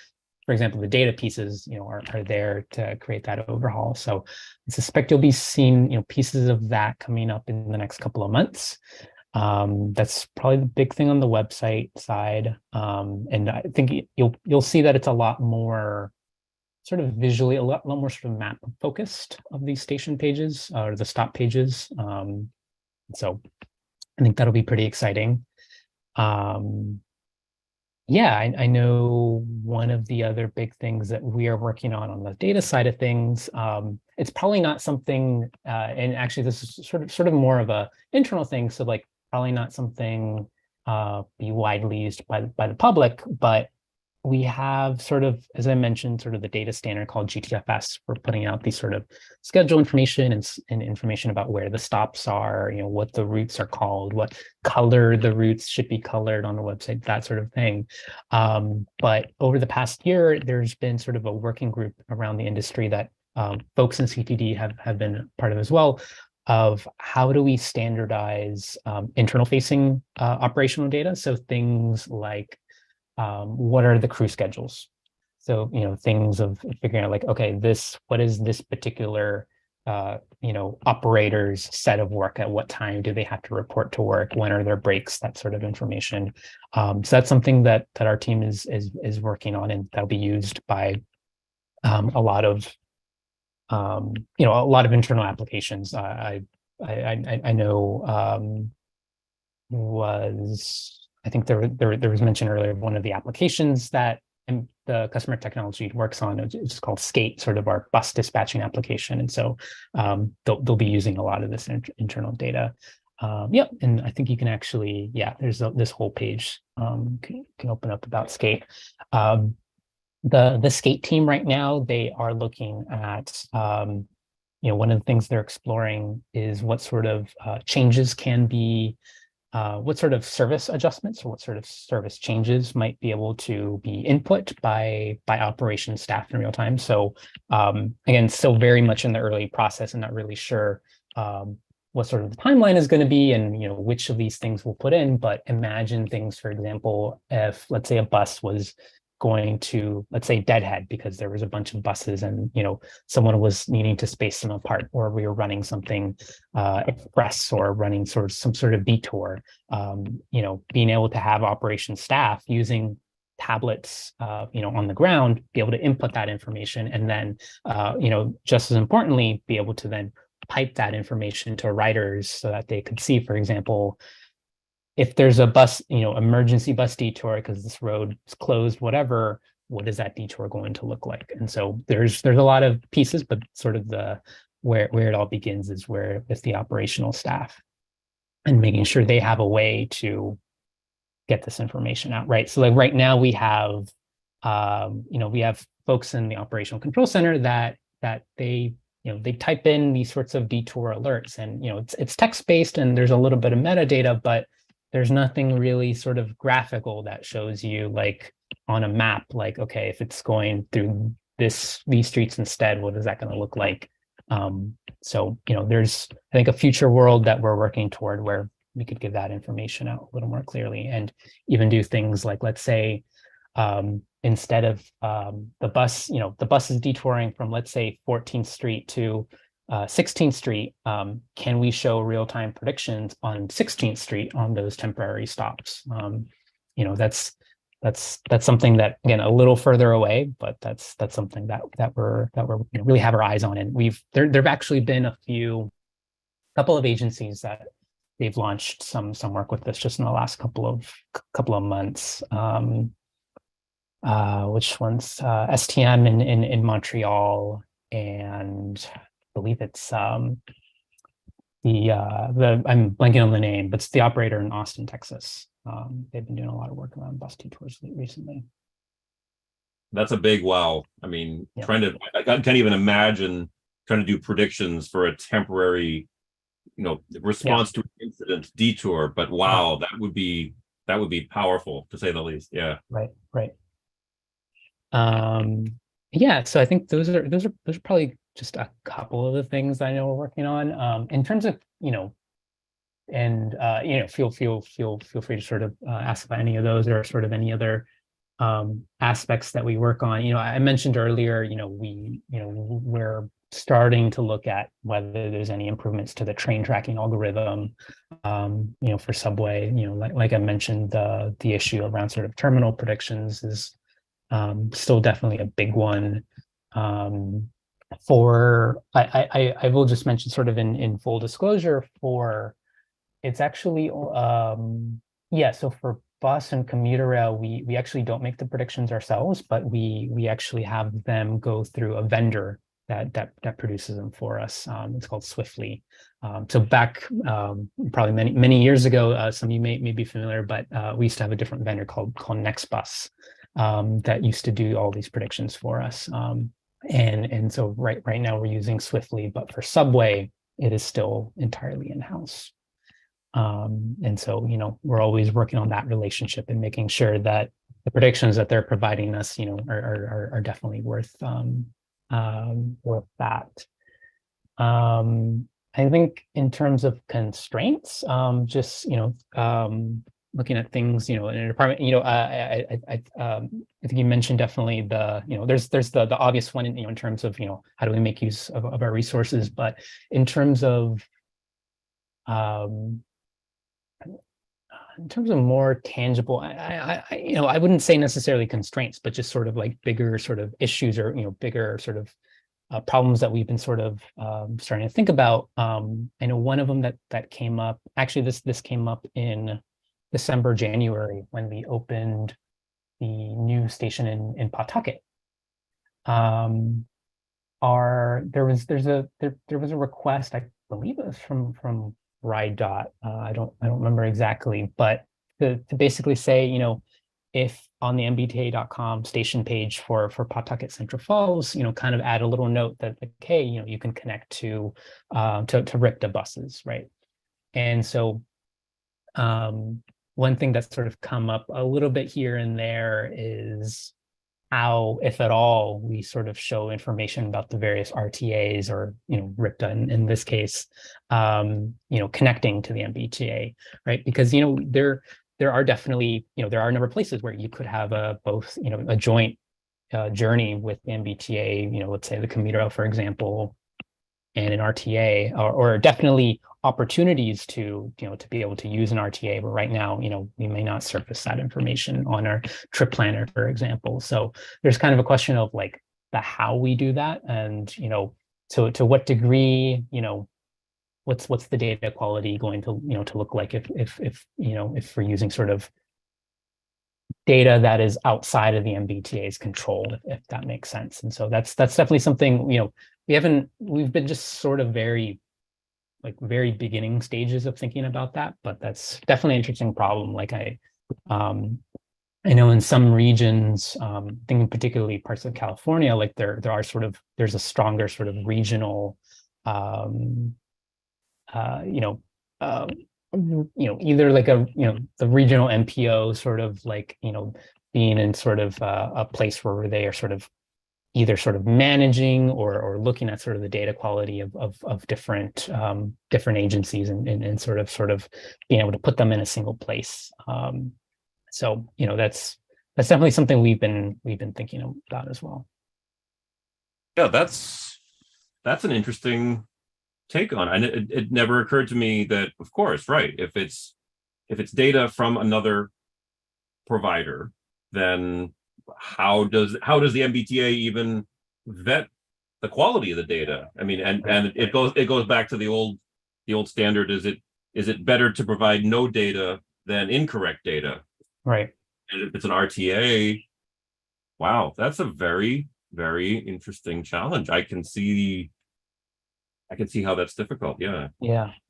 for example, the data pieces, are there to create that overhaul. So I suspect you'll be seeing, pieces of that coming up in the next couple of months. That's probably the big thing on the website side. And I think you'll see that it's a lot more sort of visually, a lot more sort of map focused of these station pages or the stop pages. So I think that'll be pretty exciting. Yeah, I know one of the other big things that we are working on the data side of things. It's probably not something, and actually this is sort of more of a internal thing. So like probably not something be widely used by the public, but we have sort of, as I mentioned, sort of the data standard called GTFS for putting out these sort of schedule information and information about where the stops are, what the routes are called, what color the routes should be colored on the website, that sort of thing. But over the past year, there's been sort of a working group around the industry that folks in CTD have been part of as well, of how do we standardize internal facing operational data. So things like what are the crew schedules? So, things of figuring out like, okay, what is this particular, operator's set of work? At what time do they have to report to work? When are their breaks? That sort of information. So that's something that our team is working on, and that'll be used by a lot of, a lot of internal applications. I know I think there was mention earlier of one of the applications that the customer technology works on. It's called Skate, sort of our bus dispatching application. And so they'll be using a lot of this internal data. Yep, and I think you can actually, there's this whole page can open up about Skate. The Skate team right now, they are looking at, one of the things they're exploring is what sort of changes can be, what sort of service adjustments or what sort of service changes might be able to be input by operations staff in real time. So again, still very much in the early process and not really sure what sort of the timeline is going to be and which of these things we'll put in. But imagine things, for example, if let's say a bus was going to, let's say, deadhead because there was a bunch of buses and someone was needing to space them apart, or we were running something express or running some sort of detour, being able to have operations staff using tablets on the ground, be able to input that information, and then just as importantly, be able to then pipe that information to riders so that they could see, for example, if there's a bus, emergency bus detour because this road is closed, whatever, what is that detour going to look like? And so there's a lot of pieces, but sort of where it all begins is with the operational staff and making sure they have a way to get this information out, right? So like right now we have, we have folks in the operational control center that they type in these sorts of detour alerts, and it's text-based and there's a little bit of metadata, but there's nothing really sort of graphical that shows you like on a map, like, okay, if it's going through these streets instead, what is that going to look like? So, there's, I think, a future world that we're working toward where we could give that information out a little more clearly and even do things like, let's say, instead of the bus is detouring from, let's say, 14th Street to 16th Street, can we show real-time predictions on 16th Street on those temporary stops? That's something that, again, a little further away, but that's something that we're really have our eyes on. And there've actually been a couple of agencies that they've launched some work with this just in the last couple of months. Which one's STM in Montreal, and I believe it's I'm blanking on the name, but it's the operator in Austin, Texas. They've been doing a lot of work around bus detours recently. That's a big wow. I mean, Yeah. I can't even imagine trying to do predictions for a temporary, response to an incident detour. But wow, that would be powerful to say the least. Yeah. Right. So I think those are probably just a couple of the things I know we're working on. In terms of, and feel free to sort of ask about any of those or sort of any other aspects that we work on. I mentioned earlier, we're starting to look at whether there's any improvements to the train tracking algorithm, for subway. Like I mentioned, the issue around sort of terminal predictions is still definitely a big one. I will just mention sort of in full disclosure it's actually so for bus and commuter rail, we actually don't make the predictions ourselves, but we actually have them go through a vendor that produces them for us. It's called Swiftly. So back probably many years ago, some of you may be familiar, but we used to have a different vendor called NextBus. that used to do all these predictions for us. And so right now we're using Swiftly, but for Subway, it is still entirely in-house. And so, we're always working on that relationship and making sure that the predictions that they're providing us, are definitely worth that. I think in terms of constraints, just looking at things, in a department, I think you mentioned definitely there's the obvious one, in terms of how do we make use of our resources, but in terms of more tangible, I wouldn't say necessarily constraints, but just sort of like bigger sort of issues, or bigger sort of problems that we've been sort of starting to think about. I know one of them that came up, actually this came up in December, January, when we opened the new station in Pawtucket. There was a request, I believe it was from RideDot. I don't remember exactly, but to basically say, if on the MBTA.com station page for Pawtucket Central Falls, kind of add a little note that, like, hey, you can connect to RIPTA buses, right? And so one thing that's sort of come up a little bit here and there is how, if at all, we sort of show information about the various RTAs, or RIPTA in this case, connecting to the MBTA, right? Because there are definitely there are a number of places where you could have both a joint journey with the MBTA, let's say the commuter rail, for example, and an RTA, or definitely opportunities to be able to use an RTA, but right now we may not surface that information on our trip planner, for example. So there's kind of a question of like the how we do that, and to what degree, what's the data quality going to to look like if we're using sort of data that is outside of the MBTA's control, if that makes sense. And so that's definitely something we've been just sort of very beginning stages of thinking about that, but that's definitely an interesting problem. Like I know in some regions, thinking particularly parts of California, like there's a stronger sort of regional either like the regional MPO sort of like being in sort of a place where they are sort of either sort of managing or looking at sort of the data quality of different agencies, and sort of being able to put them in a single place. So that's definitely something we've been thinking about as well. Yeah, that's an interesting take on it. And it never occurred to me that, of course, right, if it's data from another provider, then how does the MBTA even vet the quality of the data? I mean, and it goes back to the old standard. Is it better to provide no data than incorrect data? Right. And if it's an RTA, wow, that's a very, very interesting challenge. I can see how that's difficult. Yeah.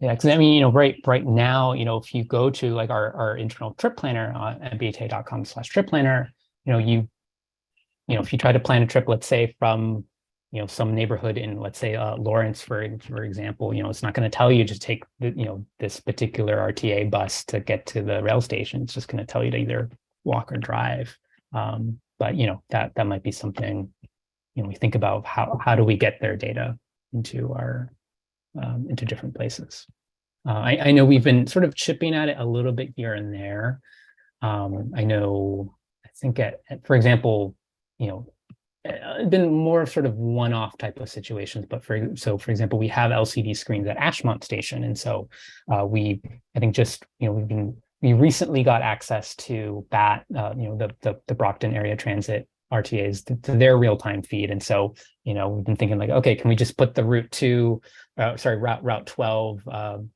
Because I mean, right now, if you go to like our internal trip planner on mbta.com/trip planner, if you try to plan a trip, let's say from some neighborhood in, let's say Lawrence, for example, it's not going to tell you to take this particular RTA bus to get to the rail station. It's just going to tell you to either walk or drive. But that might be something we think about, how do we get their data into our into different places. I know we've been sort of chipping at it a little bit here and there. I think for example, been more sort of one-off type of situations, but for example, we have LCD screens at Ashmont Station, and so we recently got access to BAT, the Brockton Area Transit RTAs to their real-time feed, and so we've been thinking like, okay, can we just put the Route 12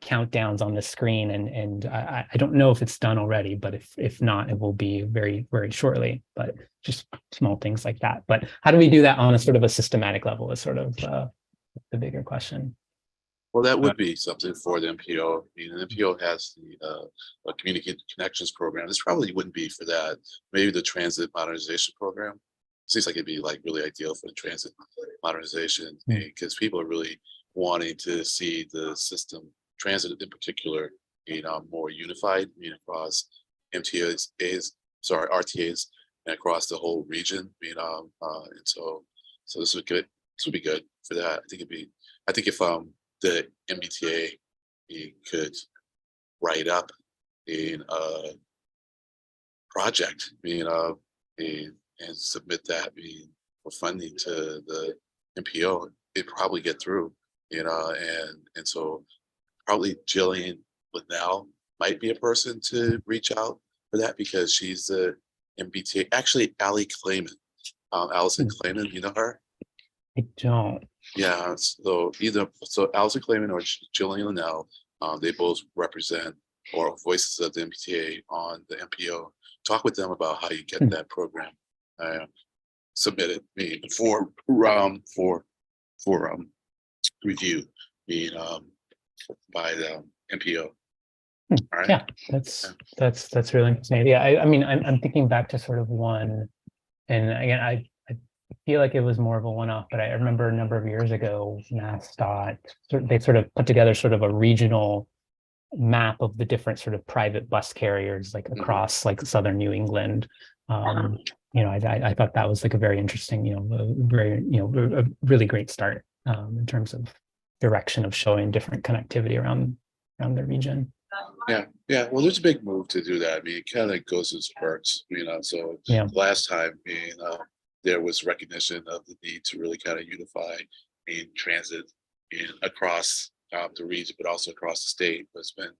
countdowns on the screen, and I don't know if it's done already, but if not, it will be very, very shortly. But just small things like that. But how do we do that on a sort of a systematic level is sort of the bigger question. Well, that would be something for the MPO. I mean, the MPO has the communication connections program. This probably wouldn't be for that. Maybe the transit modernization program. Seems like it'd be like really ideal for the transit modernization because people are really wanting to see the system, transit in particular, more unified, across RTAs, and across the whole region. And so this would good. This would be good for that. I think if the MBTA could write up in a project, and submit that for funding to the MPO, it'd probably get through, and so probably Jillian Linnell might be a person to reach out for that because she's the MBTA. Actually, Allison Clayman, you know her? I don't. Yeah, so Allison Clayman or Jillian Linnell, they both represent or voices of the MBTA on the MPO. Talk with them about how you get that program submitted for review by the MPO. All right. Yeah, that's really interesting. Yeah, I mean, I'm thinking back to sort of one, and again, I feel like it was more of a one-off, but I remember a number of years ago, MassDOT, they sort of put together sort of a regional map of the different sort of private bus carriers, like across like southern New England. I thought that was like a very interesting, a really great start in terms of direction of showing different connectivity around the region. Yeah. Well, there's a big move to do that. I mean, it kind of goes in spurts, So last time, there was recognition of the need to really kind of unify transit across the region, but also across the state. But it's been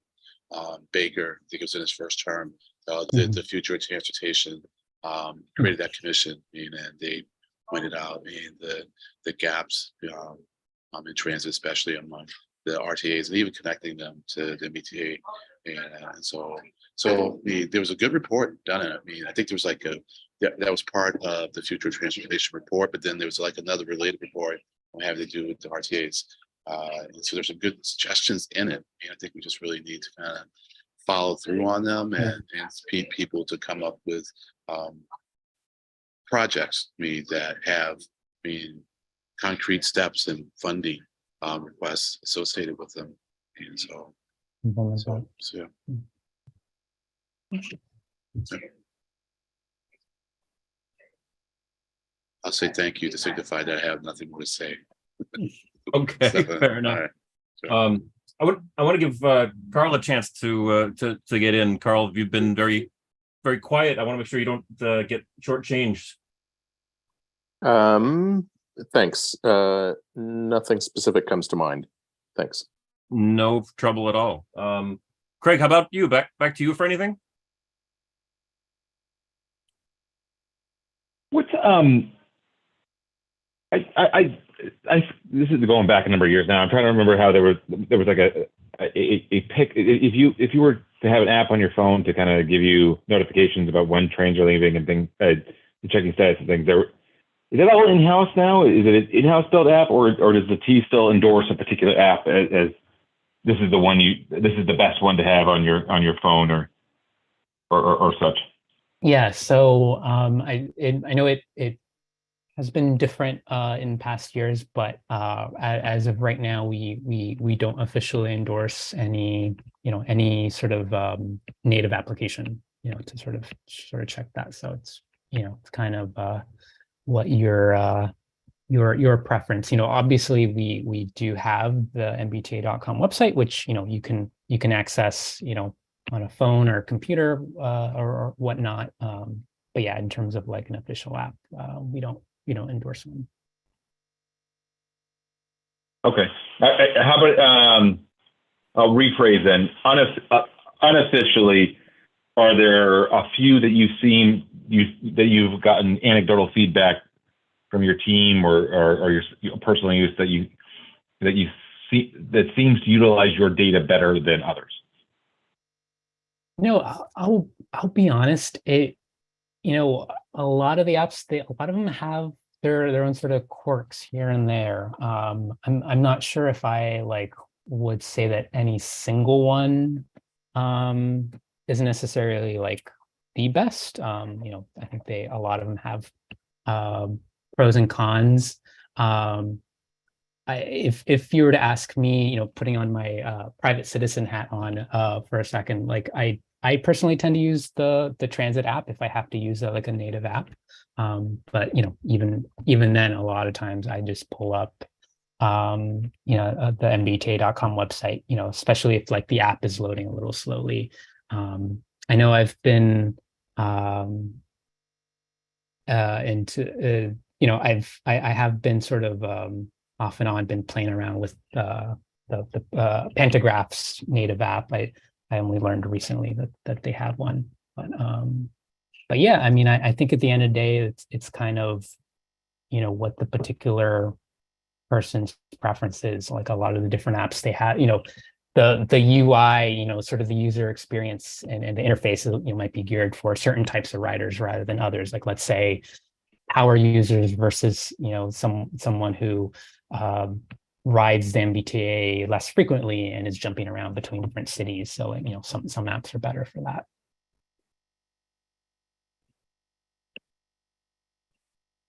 Baker, I think it was in his first term, the Future of Transportation created that commission, and they pointed out the gaps in transit, especially among the RTAs, and even connecting them to the MBTA. And so there was a good report done in it. I think there was like that was part of the Future Transportation report, but then there was like another related report having to do with the RTAs. And so there's some good suggestions in it. I think we just really need to kind of follow through on them and people to come up with projects that have concrete steps and funding requests associated with them. And so yeah. I'll say thank you to signify that I have nothing more to say. Okay, fair enough. Right. I want to give Carl a chance to get in. Carl, you've been very, very quiet. I want to make sure you don't get shortchanged. Thanks. Nothing specific comes to mind. Thanks. No trouble at all. Craig, how about you? Back to you for anything? What's this is going back a number of years now. I'm trying to remember how there was like a pick. If you were to have an app on your phone to kind of give you notifications about when trains are leaving and things, checking status and things, is that all in-house now? Is it an in-house built app, or does the T still endorse a particular app as this is the best one to have on your phone or such? Yeah, so I know it has been different in past years, but as of right now, we don't officially endorse any sort of native application, to sort of check that. So it's it's kind of what your preference. Obviously we do have the mbta.com website, which you can access on a phone or computer or whatnot. But yeah, in terms of like an official app, we don't endorse one. Okay. How about I'll rephrase then. Unofficially, are there a few that you've gotten anecdotal feedback from your team or your personal use that you see that seems to utilize your data better than others? I'll be honest. A lot of the apps, a lot of them have their own sort of quirks here and there. I'm not sure if I would say that any single one isn't necessarily like the best. You know, I think a lot of them have pros and cons. If you were to ask me, you know, putting on my private citizen hat on for a second, like I personally tend to use the transit app if I have to use like a native app. But you know, even then, a lot of times I just pull up you know, the MBTA.com website, you know, especially if like the app is loading a little slowly. I know I've been into you know, I have been sort of off and on been playing around with the Pantograph's native app. I only learned recently that they have one, but yeah, I mean, I think at the end of the day, it's kind of, you know, what the particular person's preference is. Like a lot of the different apps they have, you know, the UI, you know, sort of the user experience and the interface, you know, might be geared for certain types of riders rather than others. Like let's say power users versus, you know, someone who rides the MBTA less frequently and is jumping around between different cities. So, you know, some apps are better for that.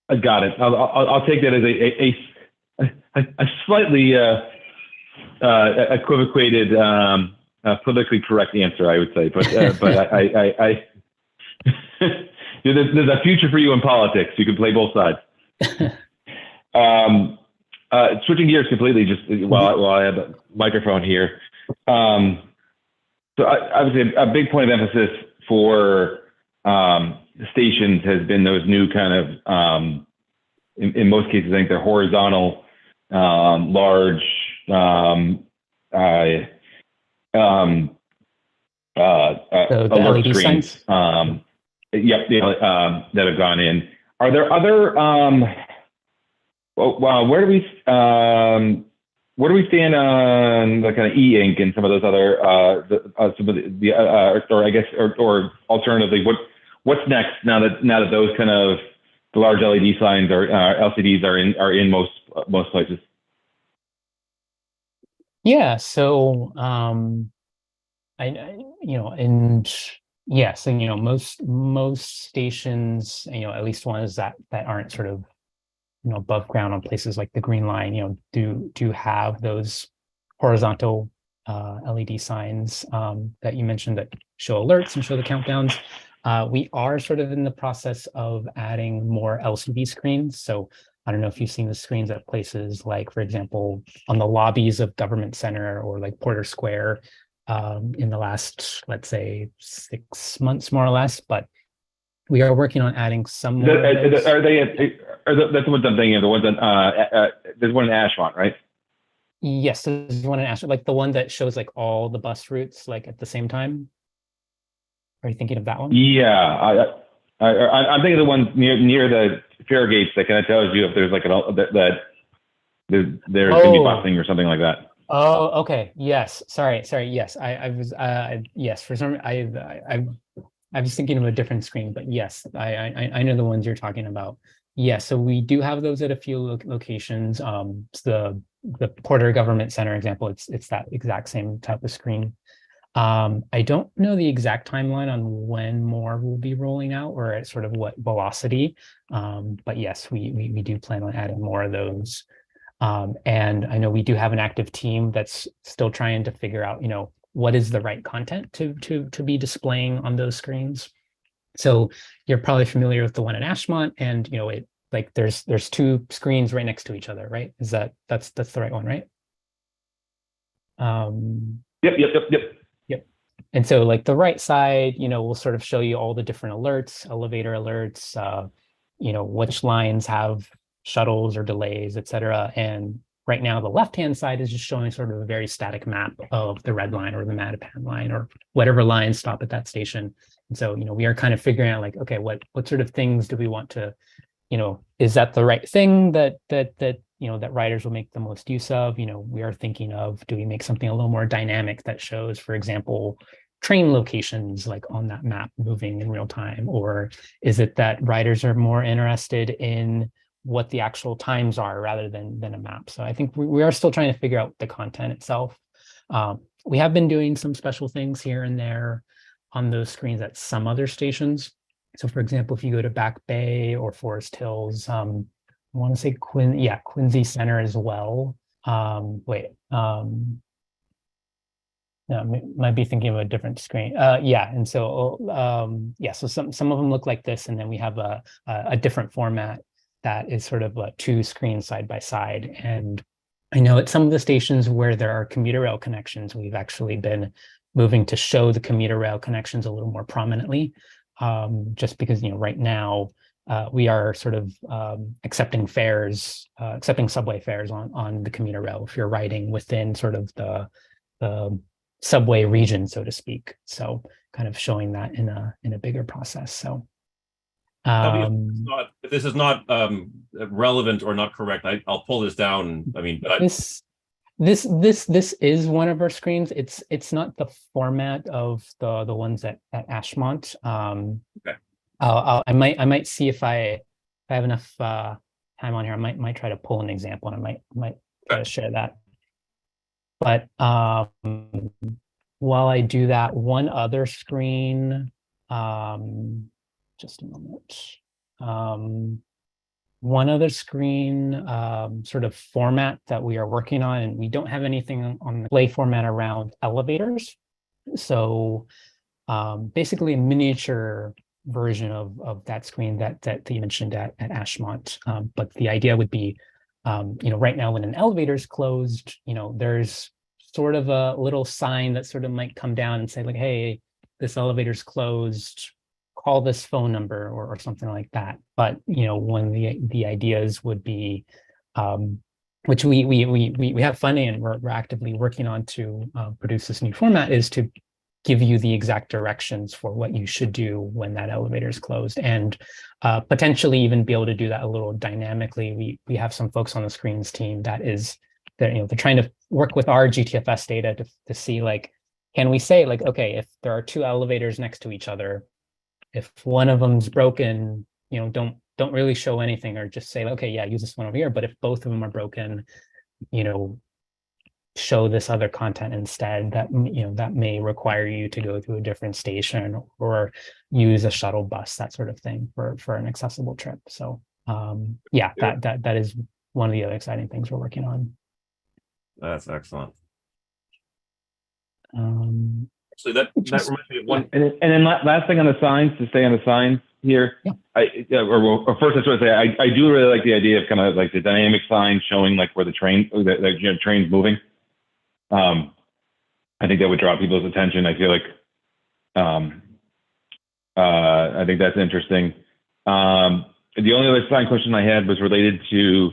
I got it. I'll take that as a slightly equivocated, politically correct answer, I would say. But I there's a future for you in politics. You can play both sides. Switching gears completely, just while I have a microphone here. So obviously a big point of emphasis for stations has been those new kind of, in most cases, I think they're horizontal, large, So the alert LED screens. signs? That have gone in. Are there other? Where do we stand on the kind of e-ink and some of those other some of the or I guess or alternatively, what's next now that those kind of the large LED signs or LCDs are in most places? Yeah, so I you know, and yeah, so you know, most stations, you know, at least ones that aren't sort of, you know, above ground on places like the Green Line, you know, do have those horizontal LED signs that you mentioned that show alerts and show the countdowns. We are sort of in the process of adding more LCD screens. So I don't know if you've seen the screens at places like, for example, on the lobbies of Government Center or like Porter Square in the last, let's say, 6 months, more or less. But we are working on adding some more. That's the ones I'm thinking of. The ones on there's one in Ashmont, right? Yes, there's one in Ashmont, like the one that shows like all the bus routes like at the same time. Are you thinking of that one? Yeah, I'm thinking of the one near the fare gates that kind of tells you if there's like that there's going to be busing or something like that. Oh, okay. Yes. Sorry. Yes, I was. Yes, for some, I was thinking of a different screen, but yes, I know the ones you're talking about. Yes, so we do have those at a few locations. The Porter Government Center example, it's that exact same type of screen. I don't know the exact timeline on when more will be rolling out or at sort of what velocity. But yes, we do plan on adding more of those. And I know we do have an active team that's still trying to figure out, you know, what is the right content to be displaying on those screens. So you're probably familiar with the one in Ashmont, and you know, it like there's two screens right next to each other, right? That's the right one, right? Yep. And so like the right side, you know, will sort of show you all the different alerts, elevator alerts, you know, which lines have shuttles or delays, et cetera. And right now, the left-hand side is just showing sort of a very static map of the red line or the Mattapan line or whatever lines stop at that station. And so, you know, we are kind of figuring out like, okay, what sort of things do we want to, you know, is that the right thing that you know, that riders will make the most use of? You know, we are thinking of, do we make something a little more dynamic that shows, for example, train locations like on that map moving in real time? Or is it that riders are more interested in what the actual times are rather than a map? So I think we are still trying to figure out the content itself. We have been doing some special things here and there on those screens at some other stations. So for example, if you go to Back Bay or Forest Hills, I want to say Quincy Center as well. No, might be thinking of a different screen. And so so some of them look like this, and then we have a different format that is sort of 2 screens side by side. And I know at some of the stations where there are commuter rail connections, we've actually been moving to show the commuter rail connections a little more prominently, just because right now we are sort of accepting subway fares on the commuter rail if you're riding within sort of the subway region, so to speak. So kind of showing that in a bigger process. So if this is not relevant or not correct, I'll pull this down. I mean, but this is one of our screens. It's not the format of the ones at Ashmont. Okay. I might see if I have enough time on here. I might try to pull an example, and I might try to share that. But while I do that, one other screen, just a moment. One other screen sort of format that we are working on, and we don't have anything on the play format around elevators. So basically a miniature version of that screen that you mentioned at Ashmont. But the idea would be, right now when an elevator is closed, there's sort of a little sign that sort of might come down and say like, hey, this elevator's closed, call this phone number or something like that. But one of the ideas would be, which we have funding and we're actively working on to produce this new format, is to give you the exact directions for what you should do when that elevator is closed, and potentially even be able to do that a little dynamically. We have some folks on the screens team they're trying to work with our GTFS data to see like, can we say like, okay, if there are 2 elevators next to each other, if one of them's broken, don't really show anything, or just say, okay, yeah, use this one over here. But if both of them are broken, show this other content instead. That that may require you to go to a different station or use a shuttle bus, that sort of thing for an accessible trip. So that is one of the other exciting things we're working on. That's excellent. So that reminds me of one. And then last thing on the signs, to stay on the signs here. Yeah. First, I sort of say I do really like the idea of kind of like the dynamic sign showing like where the train's moving. I think that would draw people's attention. I feel like I think that's interesting. The only other sign question I had was related to,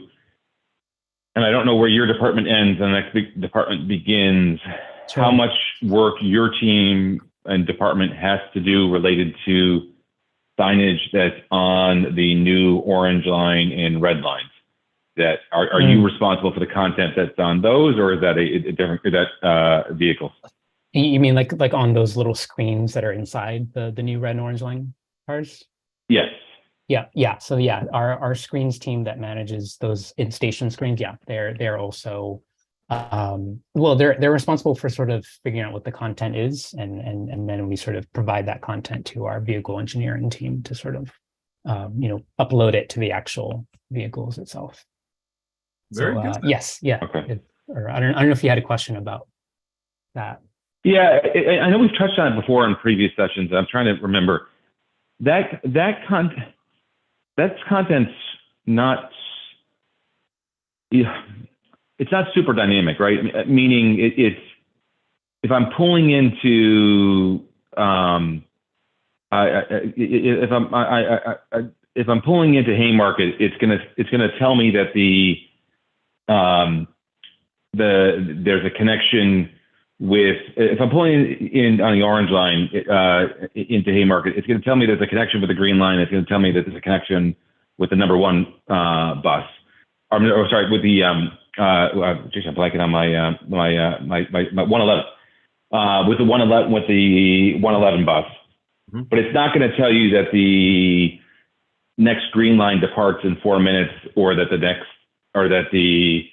and I don't know where your department ends and the next department begins. Sure. How much work your team and department has to do related to signage that's on the new orange line and red lines? That are you responsible for the content that's on those, or is that a different, is that vehicles? You mean like on those little screens that are inside the new red and orange line cars? Yes. Yeah. So our screens team that manages those in-station screens, they're also they're responsible for sort of figuring out what the content is, and then we sort of provide that content to our vehicle engineering team to sort of upload it to the actual vehicles itself. Very good. Yes. Yeah. Okay. I don't know if you had a question about that. Yeah, I know we've touched on it before in previous sessions. I'm trying to remember that content's not. It's not super dynamic, right? Meaning it's if I'm pulling into if I'm pulling into Haymarket, it's gonna tell me that there's a connection with, if I'm pulling in on the orange line into Haymarket, it's going to tell me there's a connection with the green line. It's going to tell me that there's a connection with the number 1 bus. With the I'm blanking on my 111. With the 111 bus, mm-hmm. But it's not going to tell you that the next green line departs in 4 minutes, or that the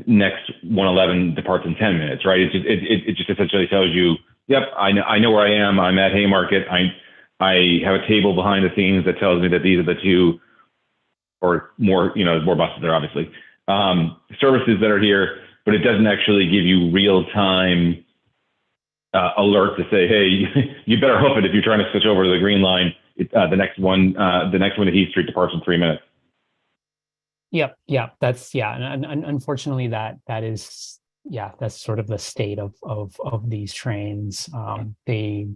next 111 departs in 10 minutes, right? It just essentially tells you, yep, I know where I am. I'm at Haymarket. I have a table behind the scenes that tells me that these are the two or more, more buses there, obviously, services that are here, but it doesn't actually give you real time alert to say, hey, you better hoof it if you're trying to switch over to the green line. The next one to Heath Street departs in 3 minutes. Yep. And unfortunately that's sort of the state of these trains. The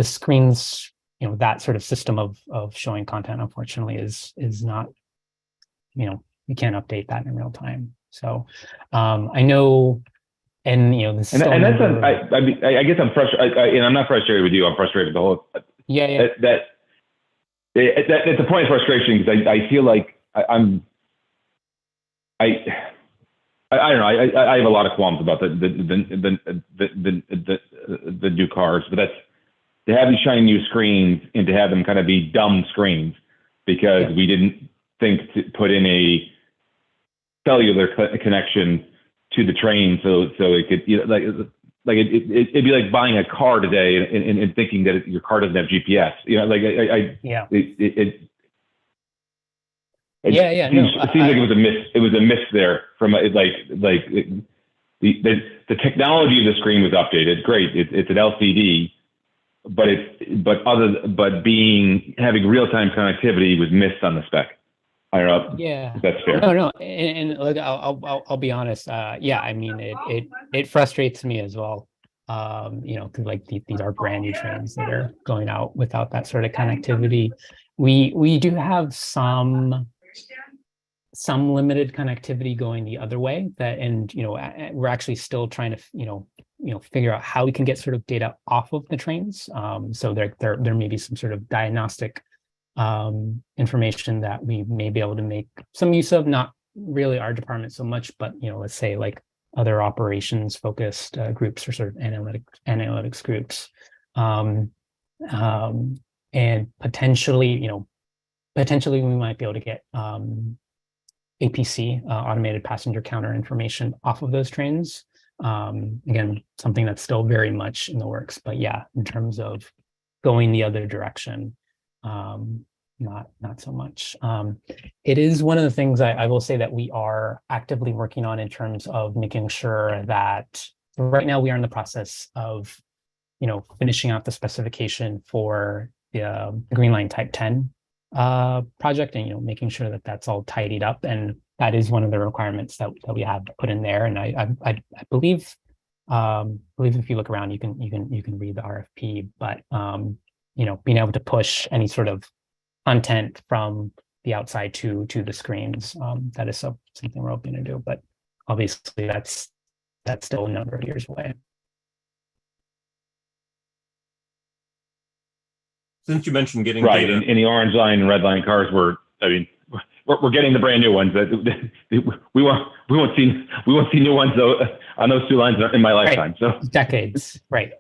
screens, that sort of system of showing content, unfortunately, is not, you can't update that in real time. So I know, and this is and that's I guess I'm frustrated, and I'm not frustrated with you. I'm frustrated with the whole. Yeah. That's a point of frustration because I feel like I don't know. I have a lot of qualms about the new cars, but that's to have these shiny new screens and to have them kind of be dumb screens because we didn't think to put in a cellular connection to the train so it could it'd be like buying a car today and thinking that your car doesn't have GPS. It seems like it was a miss. It was a miss there from the technology of the screen was updated. Great, it's an LCD, but having real time connectivity was missed on the spec. I don't know. Yeah, if that's fair. No, and look, I'll be honest. I mean, it frustrates me as well. Because these are brand new trains that are going out without that sort of connectivity. We do have some limited connectivity going the other way. We're actually still trying to figure out how we can get sort of data off of the trains. So there may be some sort of diagnostic information that we may be able to make some use of, not really our department so much, but let's say like other operations focused groups or sort of analytics groups, and potentially we might be able to get APC, automated passenger counter information off of those trains. Again, something that's still very much in the works, but yeah, in terms of going the other direction, not so much. It is one of the things I will say that we are actively working on in terms of making sure that right now we are in the process of, finishing out the specification for the Green Line Type 10 project, and making sure that that's all tidied up, and that is one of the requirements that we have put in there. And I believe if you look around, you can read the RFP, but being able to push any sort of content from the outside to the screens, that is something we're hoping to do, but obviously that's still a number of years away. Since you mentioned getting right data, in the orange line and red line cars, we're getting the brand new ones. That we won't see new ones though on those two lines in my lifetime. Right. So decades, right.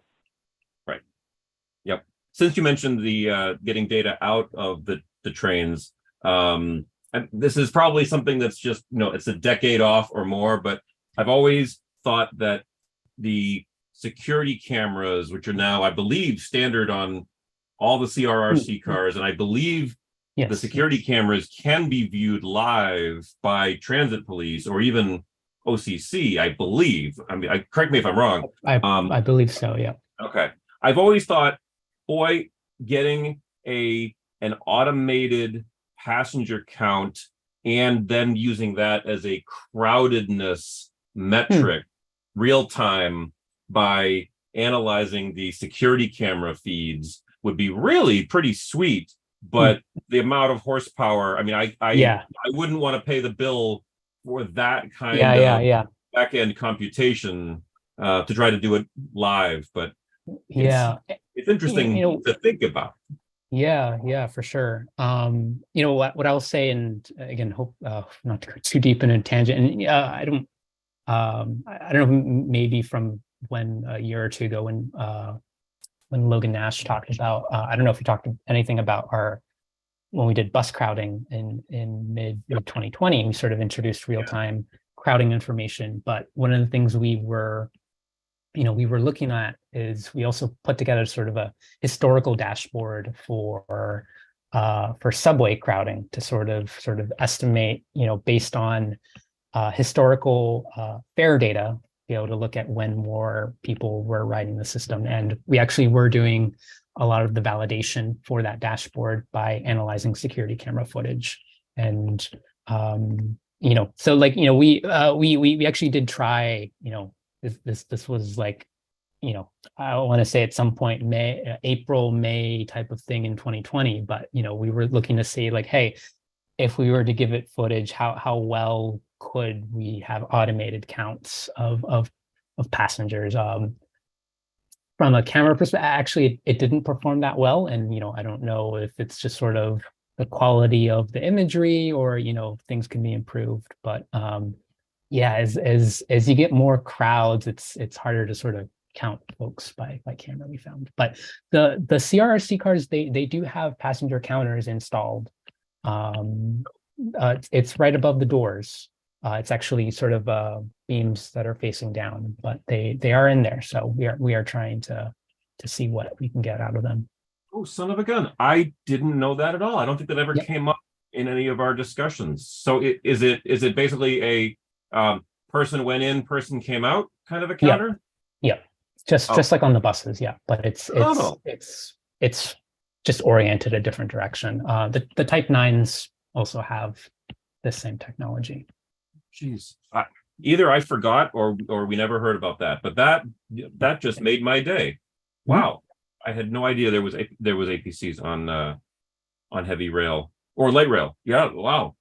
Yep. Since you mentioned the getting data out of the trains, and this is probably something that's just it's a decade off or more, but I've always thought that the security cameras, which are now I believe standard on all the CRRC cars, and I believe the security cameras can be viewed live by transit police or even OCC, I believe. I mean, correct me if I'm wrong. I believe so, yeah. Okay. I've always thought, boy, getting an automated passenger count and then using that as a crowdedness metric real time by analyzing the security camera feeds would be really pretty sweet, but the amount of horsepower, I mean, I wouldn't want to pay the bill for that kind of back-end computation to try to do it live, but it's interesting to think about. Yeah, for sure. What I'll say, and again, hope not to go too deep in a tangent, and I don't know, maybe from when a year or two ago when Logan Nash talked about, I don't know if he talked anything about when we did bus crowding in mid 2020, we sort of introduced real-time crowding information. But one of the things we were looking at is we also put together sort of a historical dashboard for subway crowding to sort of estimate, based on historical fare data, be able to look at when more people were riding the system. And we actually were doing a lot of the validation for that dashboard by analyzing security camera footage. And so like, we actually did try, this was like, I want to say at some point April, May type of thing in 2020, but we were looking to see like, hey, if we were to give it footage, how well could we have automated counts of passengers? From a camera perspective, actually, it didn't perform that well, and I don't know if it's just sort of the quality of the imagery or things can be improved. But yeah, as you get more crowds, it's harder to sort of count folks by camera, we found. But the CRRC cars, they do have passenger counters installed. It's right above the doors. It's actually sort of beams that are facing down, but they are in there. So we are trying to see what we can get out of them. Oh, son of a gun! I didn't know that at all. I don't think that ever came up in any of our discussions. So is it basically a person went in, person came out kind of a counter? Yeah. Just like on the buses, yeah. But it's just oriented a different direction. The Type 9s also have the same technology. Jeez, either I forgot or we never heard about that. But that just made my day. Wow, I had no idea there was APCs on heavy rail or light rail. Yeah, wow.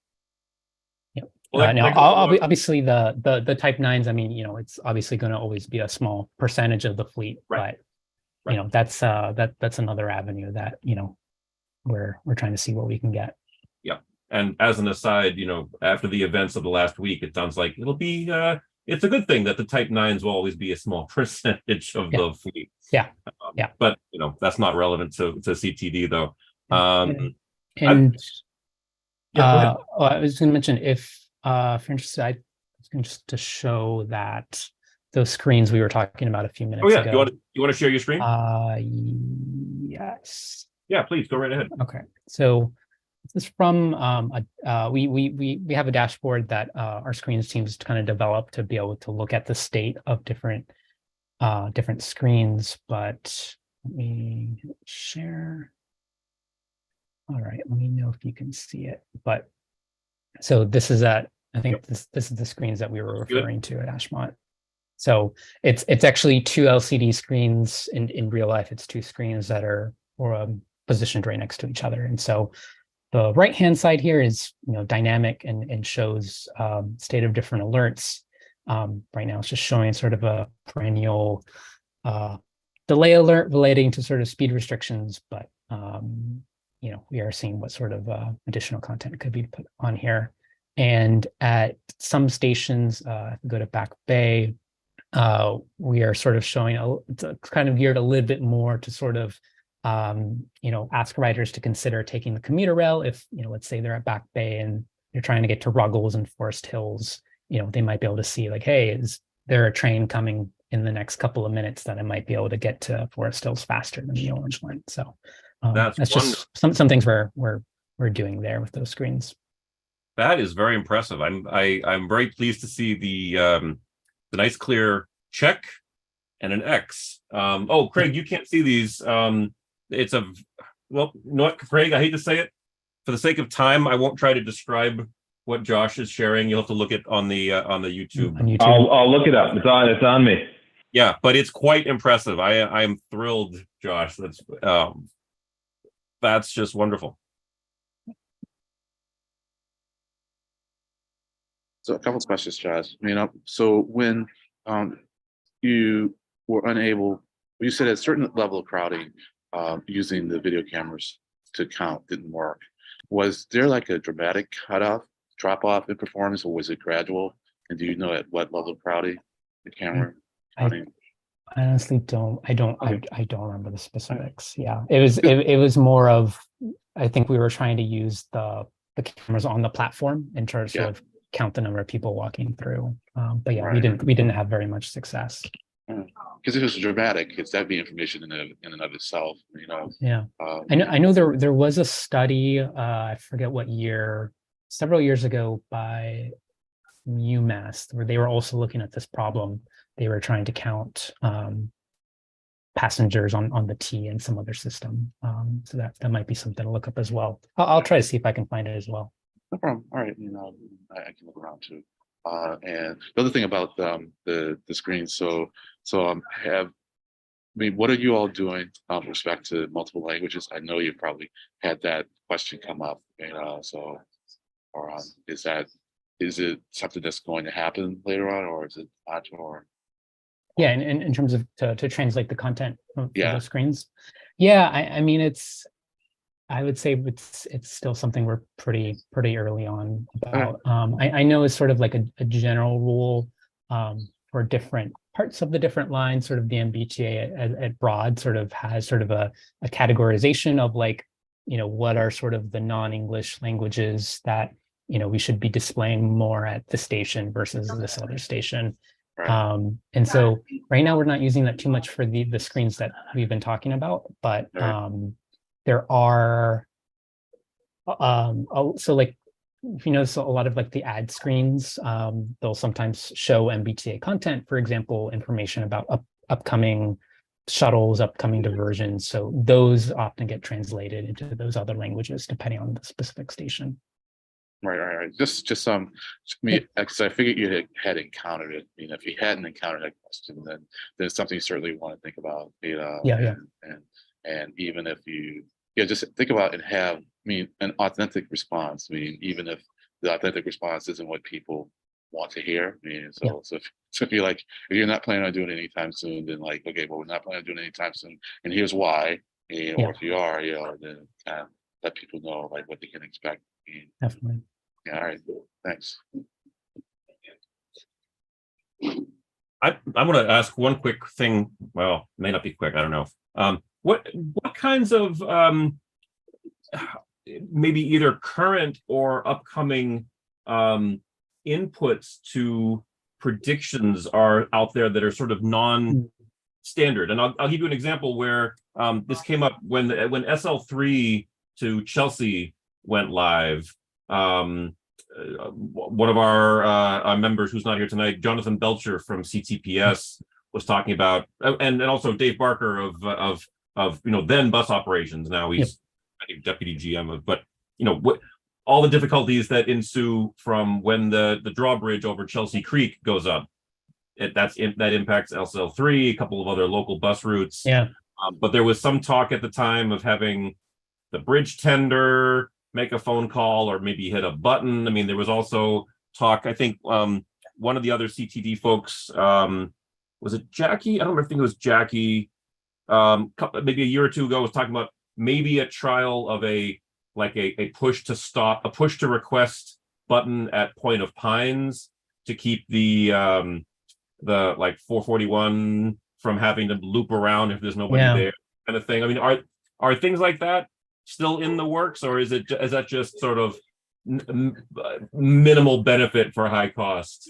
Well, now, obviously, the Type 9s, I mean, it's obviously going to always be a small percentage of the fleet, right. But that's another avenue that we're trying to see what we can get. Yeah, and as an aside, after the events of the last week, it sounds like it'll be it's a good thing that the Type 9s will always be a small percentage of the fleet. Yeah, but that's not relevant to CTD though. I was going to mention if you're interested, I was going to show that those screens we were talking about a few minutes ago. You want to share your screen? Yes. Yeah, please go right ahead. Okay, so this is from we have a dashboard that our screens teams kind of developed to be able to look at the state of different screens. But let me share. All right, let me know if you can see it. But so this is I think this is the screens that we were referring to at Ashmont. So it's actually two LCD screens. In real life, it's two screens that are positioned right next to each other. And so the right-hand side here is dynamic and shows state of different alerts. Right now, it's just showing sort of a perennial delay alert relating to sort of speed restrictions, but we are seeing what sort of additional content could be put on here. And at some stations, if we go to Back Bay, we are sort of showing it's kind of geared a little bit more to sort of ask riders to consider taking the commuter rail. If let's say they're at Back Bay and they're trying to get to Ruggles and Forest Hills, they might be able to see like, hey, is there a train coming in the next couple of minutes that I might be able to get to Forest Hills faster than the orange line? So that's just some things we're doing there with those screens. That is very impressive. I'm very pleased to see the nice clear check and an X. Craig, you can't see these. It's you know what, Craig, I hate to say it. For the sake of time, I won't try to describe what Josh is sharing. You'll have to look it on the YouTube. On YouTube. I'll look it up. It's on me. Yeah, but it's quite impressive. I'm thrilled, Josh. That's just wonderful. So a couple of questions, Josh. So when you were unable, you said at a certain level of crowding, using the video cameras to count didn't work. Was there like a dramatic drop off in performance, or was it gradual? And do you know at what level of crowding the camera counting? I honestly don't. I don't remember the specifics. Yeah, it was more of, I think we were trying to use the cameras on the platform in terms of count the number of people walking through. But yeah, Right. we didn't have very much success. Because if it was dramatic, that'd be information in and of itself, you know. Yeah, I know there was a study, I forget what year, several years ago by UMass, where they were also looking at this problem. They were trying to count passengers on the T and some other system. So that might be something to look up as well. I'll try to see if I can find it as well. No problem. All right, you know, I can look around too. And the other thing about the screens, so what are you all doing with respect to multiple languages? I know you probably had that question come up, you know, so, or is it something that's going to happen later on, or is it not, or? Yeah, in terms of to translate the content for Yeah. those screens. Yeah, I mean, I would say it's still something we're pretty early on about. I know it's sort of like a general rule for different parts of the different lines. Sort of the MBTA at broad sort of has sort of a categorization of like, you know, what are sort of the non-English languages that, you know, we should be displaying more at the station versus this other station. Right. And so right now we're not using that too much for the screens that we've been talking about, but there are so like, if you notice, a lot of like the ad screens, they'll sometimes show MBTA content, for example, information about upcoming shuttles, upcoming diversions. So those often get translated into those other languages depending on the specific station. Right. Just me, because I figured you had encountered it. I mean, if you hadn't encountered that question, then there's something you certainly want to think about. You know, Yeah. And even if you just think about and have, I mean, an authentic response. I mean, even if the authentic response isn't what people want to hear. I mean, so if you're like, if you're not planning on doing it anytime soon, then like, okay, well, we're not planning on doing it anytime soon, and here's why. You know, or if you are, you know, then kind of let people know like what they can expect. Definitely. Yeah, all right, thanks. I want to ask one quick thing. Well, it may not be quick. I don't know. What kinds of maybe either current or upcoming inputs to predictions are out there that are sort of non-standard? And I'll give you an example where this came up when SL3 to Chelsea went live. One of our members who's not here tonight, Jonathan Belcher from CTPS, was talking about, and also Dave Barker of you know, then bus operations. Now he's I think deputy GM of, but you know, all the difficulties that ensue from when the drawbridge over Chelsea Creek goes up. That impacts SL3, a couple of other local bus routes. Yeah. But there was some talk at the time of having the bridge tender make a phone call or maybe hit a button. I mean, there was also talk, I think one of the other CTD folks, was it Jackie? I don't remember, I think it was Jackie, maybe a year or two ago, was talking about maybe a trial of a push to stop, a push to request button at Point of Pines to keep the like 441 from having to loop around if there's nobody there, kind of thing. I mean, are things like that still in the works, or is that just sort of minimal benefit for high costs?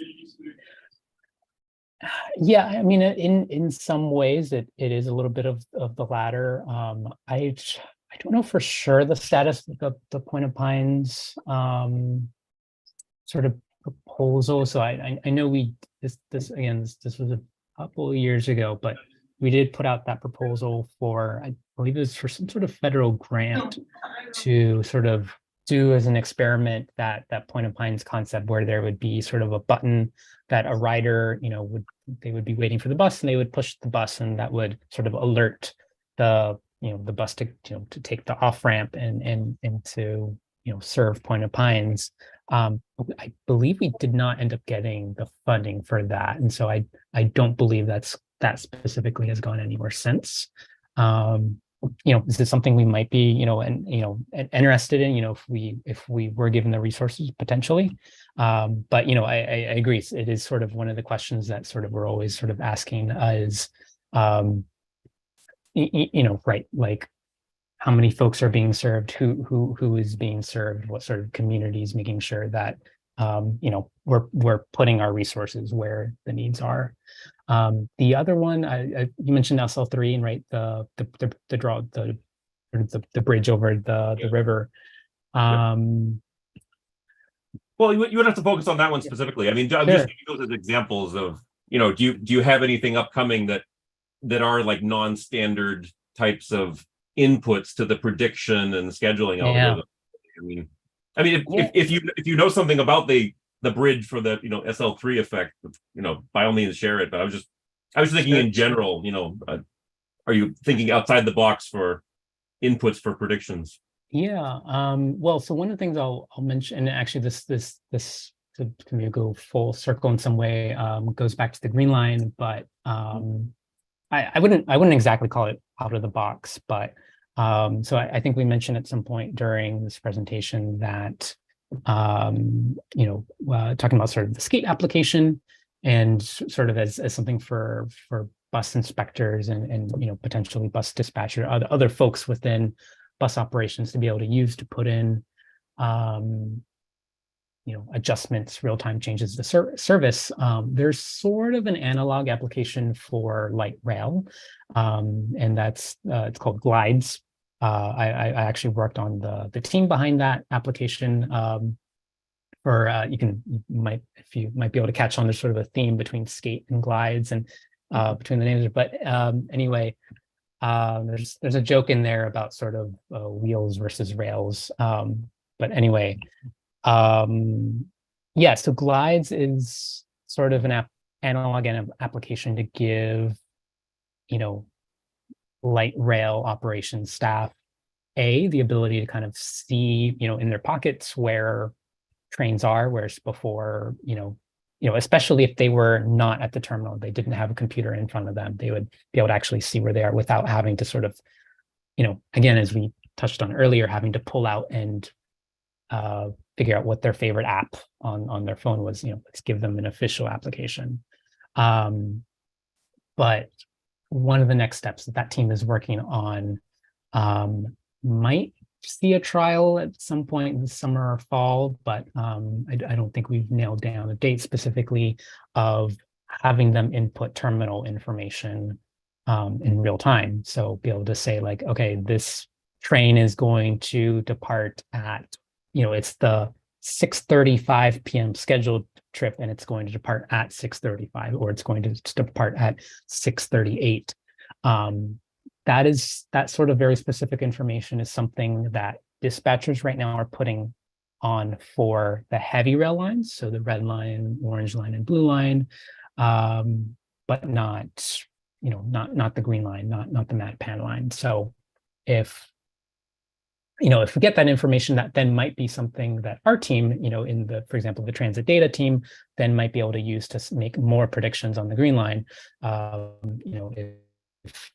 Yeah, I mean, in some ways it is a little bit of the latter. I don't know for sure the status of the Point of Pines sort of proposal. So I know this was a couple of years ago, but we did put out that proposal for, I believe it was for some sort of federal grant to sort of do as an experiment that Point of Pines concept, where there would be sort of a button that a rider, you know, they would be waiting for the bus and they would push the bus, and that would sort of alert the bus to take the off ramp and to, you know, serve Point of Pines. I believe we did not end up getting the funding for that, and so I don't believe that specifically has gone anywhere since. You know, is this something we might be, interested in, if we were given the resources potentially? But, I agree. It is sort of one of the questions that sort of we're always sort of asking is, right, like how many folks are being served, who is being served, what sort of communities, making sure that you know, we're putting our resources where the needs are. The other one, you mentioned SL3, and right, the bridge over the river. Well, you would have to focus on that one specifically. I mean, I'm just giving those as examples of, you know, do you have anything upcoming that are like non-standard types of inputs to the prediction and scheduling algorithm? I mean, if you know something about the bridge for the, you know, SL3 effect, you know, by all means share it. But I was thinking in general, you know, are you thinking outside the box for inputs for predictions? Well, so one of the things I'll mention, and actually this to maybe go full circle in some way, goes back to the green line, but I wouldn't exactly call it out of the box, but so I think we mentioned at some point during this presentation that you know, talking about sort of the skate application and sort of as something for bus inspectors and you know, potentially bus dispatcher, other folks within bus operations to be able to use to put in you know, adjustments, real-time changes to service. There's sort of an analog application for light rail, and that's it's called Glides. I actually worked on the team behind that application. You might be able to catch on, there's sort of a theme between skate and glides and between the names. But anyway, there's a joke in there about sort of wheels versus rails. But anyway, yeah, so Glides is sort of an analog and application to give, you know, light rail operations staff the ability to kind of see, you know, in their pockets where trains are, whereas before, you know, especially if they were not at the terminal, they didn't have a computer in front of them, they would be able to actually see where they are without having to sort of, you know, again, as we touched on earlier, having to pull out and figure out what their favorite app on their phone was. You know, let's give them an official application. But one of the next steps that team is working on might see a trial at some point in the summer or fall, but I don't think we've nailed down a date specifically of having them input terminal information in real time. So be able to say like, okay, this train is going to depart at, you know, it's the 6:35 p.m. scheduled trip, and it's going to depart at 6:35, or it's going to depart at 6:38. That sort of very specific information is something that dispatchers right now are putting on for the heavy rail lines, so the red line, orange line, and blue line, but not, you know, not the green line, not the matte pan line. So if we get that information, that then might be something that our team, you know, for example, the transit data team, then might be able to use to make more predictions on the green line. You know, if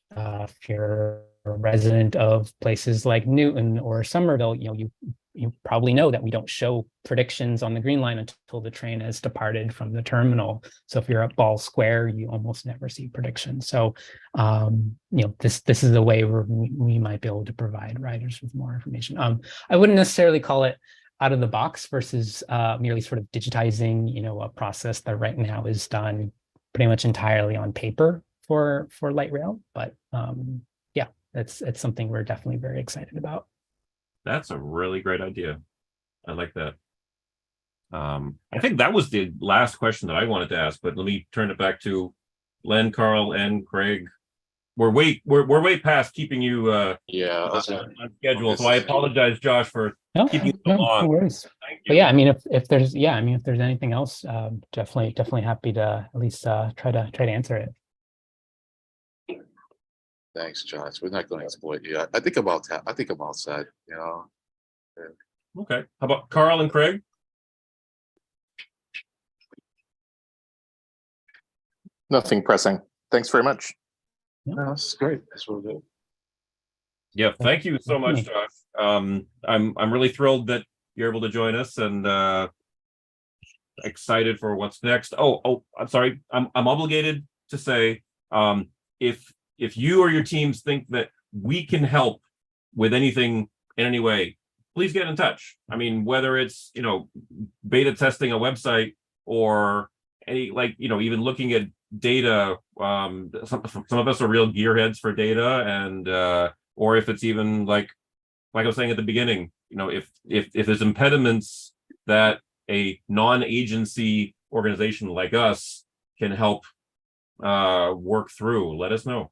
you're a resident of places like Newton or Somerville, you know, you probably know that we don't show predictions on the green line until the train has departed from the terminal. So if you're at Ball Square, you almost never see predictions. So, you know, this is a way where we might be able to provide riders with more information. I wouldn't necessarily call it out of the box versus merely sort of digitizing, you know, a process that right now is done pretty much entirely on paper for light rail. But yeah, it's something we're definitely very excited about. That's a really great idea. I like that. I think that was the last question that I wanted to ask, but let me turn it back to Len, Carl, and Craig. We're way past keeping you on schedule. So I apologize, Josh, for keeping you so long. No worries. But yeah, I mean, if there's anything else, definitely happy to at least try to answer it. Thanks, Josh. We're not going to exploit you. I think I'm outside, you know. Yeah. Okay. How about Carl and Craig? Nothing pressing. Thanks very much. No, that's great. That's really good. Yeah, thank you so much, Josh. I'm really thrilled that you're able to join us, and excited for what's next. Oh, I'm sorry. I'm obligated to say, if you or your teams think that we can help with anything in any way, please get in touch. I mean, whether it's, beta testing a website or any, even looking at data. Some of us are real gearheads for data, and or if it's even like I was saying at the beginning, if there's impediments that a non-agency organization like us can help work through, let us know.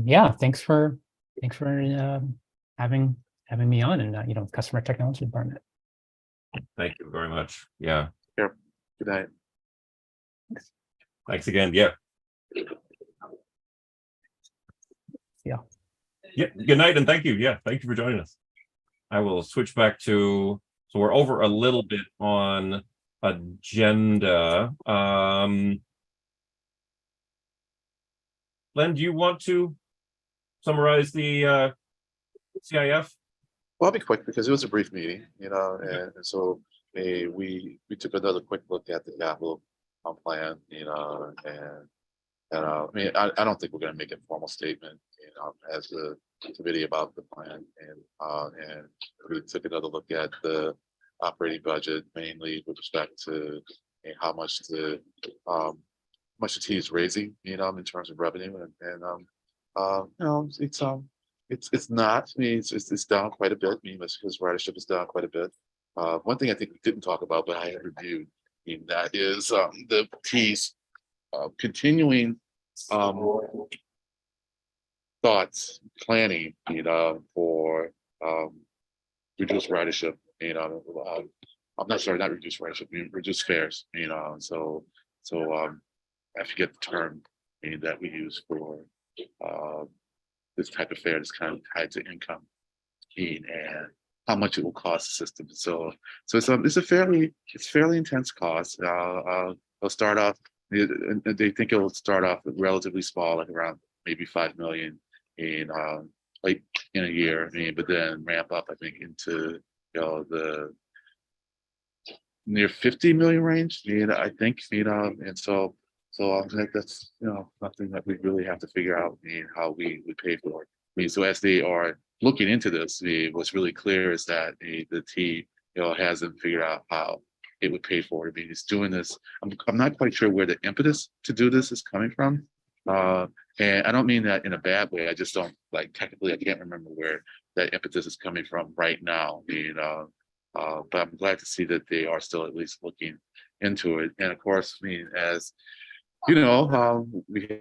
Yeah, thanks for having me on, and customer technology department. Thank you very much. Yeah. Sure. Good night. Thanks again. Yeah. Yeah. Yeah. Good night, and thank you. Yeah, thank you for joining us. I will switch back to, so we're over a little bit on agenda. Len, do you want to summarize the CIF? Well, I'll be quick because it was a brief meeting, and so we took another quick look at the capital plan, and I mean, I don't think we're going to make a formal statement, as the committee about the plan, and we took another look at the operating budget, mainly with respect to how much the T is raising, in terms of revenue, and it's not. I mean, it's down quite a bit. I mean, because ridership is down quite a bit. One thing I think we didn't talk about, but I have reviewed, that is the T's continuing thoughts, planning, for reduced ridership. I'm not sorry, not reduced ridership, reduced fares. I forget the term that we use for this type of fare that's kind of tied to income and how much it will cost the system. So it's fairly intense cost. They'll start off. They think it will start off relatively small, like around maybe 5 million in in a year. But then ramp up, I think, into the near 50 million range. I think, and so I think that's nothing that we really have to figure out how we would pay for it. So as they are looking into this, what's really clear is that the T hasn't figured out how it would pay for it. It's doing this. I'm not quite sure where the impetus to do this is coming from, and I don't mean that in a bad way. I just don't technically. I can't remember where that impetus is coming from right now. But I'm glad to see that they are still at least looking into it. And of course, as we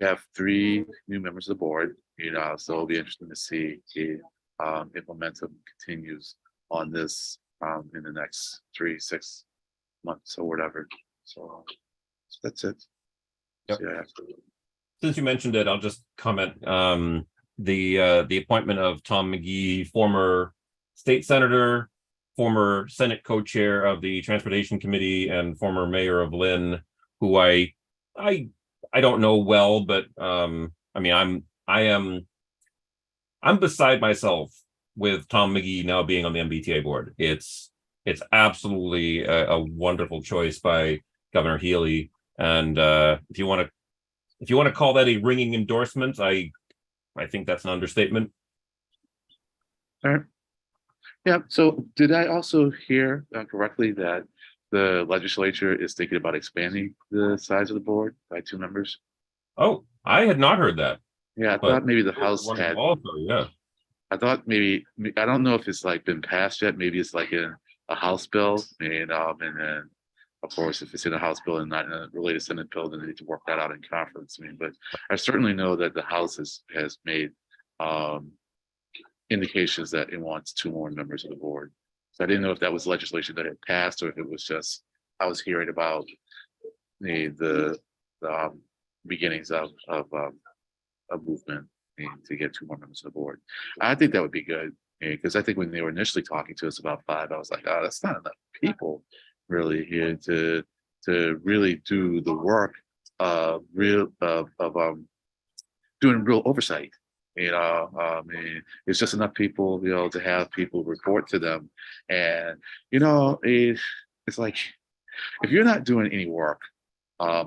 have 3 new members of the board, so it'll be interesting to see if momentum continues on this in the next 3-6 months or whatever. So that's it. Yep. Yeah. Since you mentioned it, I'll just comment. The appointment of Tom McGee, former state senator, former Senate co-chair of the Transportation Committee, and former mayor of Lynn, who I don't know well, but I'm beside myself with Tom McGee now being on the MBTA board. It's absolutely a wonderful choice by Governor Healy, and if you want to call that a ringing endorsement, I think that's an understatement. All right. Yeah. So did I also hear correctly that the legislature is thinking about expanding the size of the board by 2 members? Oh, I had not heard that. Yeah, I thought maybe the House had. Also, yeah. I thought maybe, I don't know if it's been passed yet. Maybe it's in a House bill, and then of course, if it's in a House bill and not in a related Senate bill, then they need to work that out in conference. But I certainly know that the House has made indications that it wants 2 more members of the board. So I didn't know if that was legislation that had passed or if it was just I was hearing about the beginnings of a movement to get 2 more members of the board. I think that would be good, because I think when they were initially talking to us about 5, I was like, oh, that's not enough people really here to really do the work of doing real oversight. It's just enough people, to have people report to them, and it's like if you're not doing any work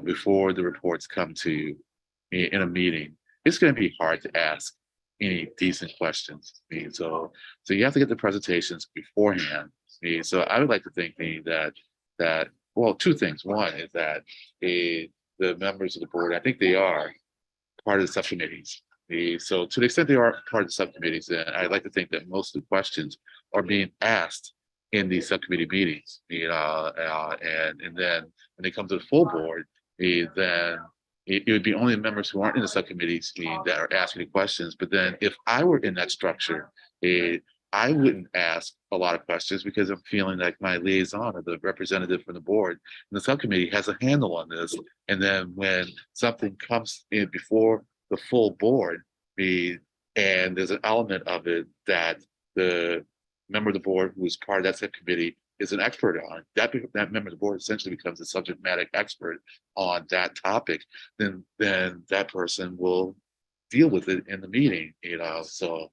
before the reports come to you in a meeting, it's going to be hard to ask any decent questions. I mean, so you have to get the presentations beforehand. I mean, so I would like to think that well, two things. One is that the members of the board, I think they are part of the subcommittees. So to the extent they are part of the subcommittees, then I'd like to think that most of the questions are being asked in these subcommittee meetings. And then when they come to the full board, then it would be only members who aren't in the subcommittees that are asking the questions. But then if I were in that structure, I wouldn't ask a lot of questions because I'm feeling like my liaison or the representative from the board and the subcommittee has a handle on this. And then when something comes in before the full board, and there's an element of it that the member of the board who is part of that subcommittee is an expert on, that member of the board essentially becomes a subject matter expert on that topic, then that person will deal with it in the meeting, So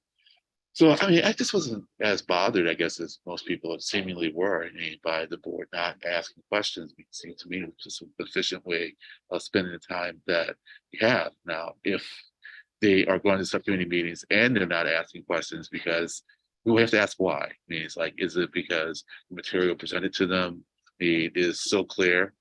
I mean, I just wasn't as bothered, I guess, as most people seemingly were by the board not asking questions. It seemed to me it was just an efficient way of spending the time that you have. Now, if they are going to subcommittee meetings and they're not asking questions, because we have to ask why. I mean, it's like, is it because the material presented to them is so clear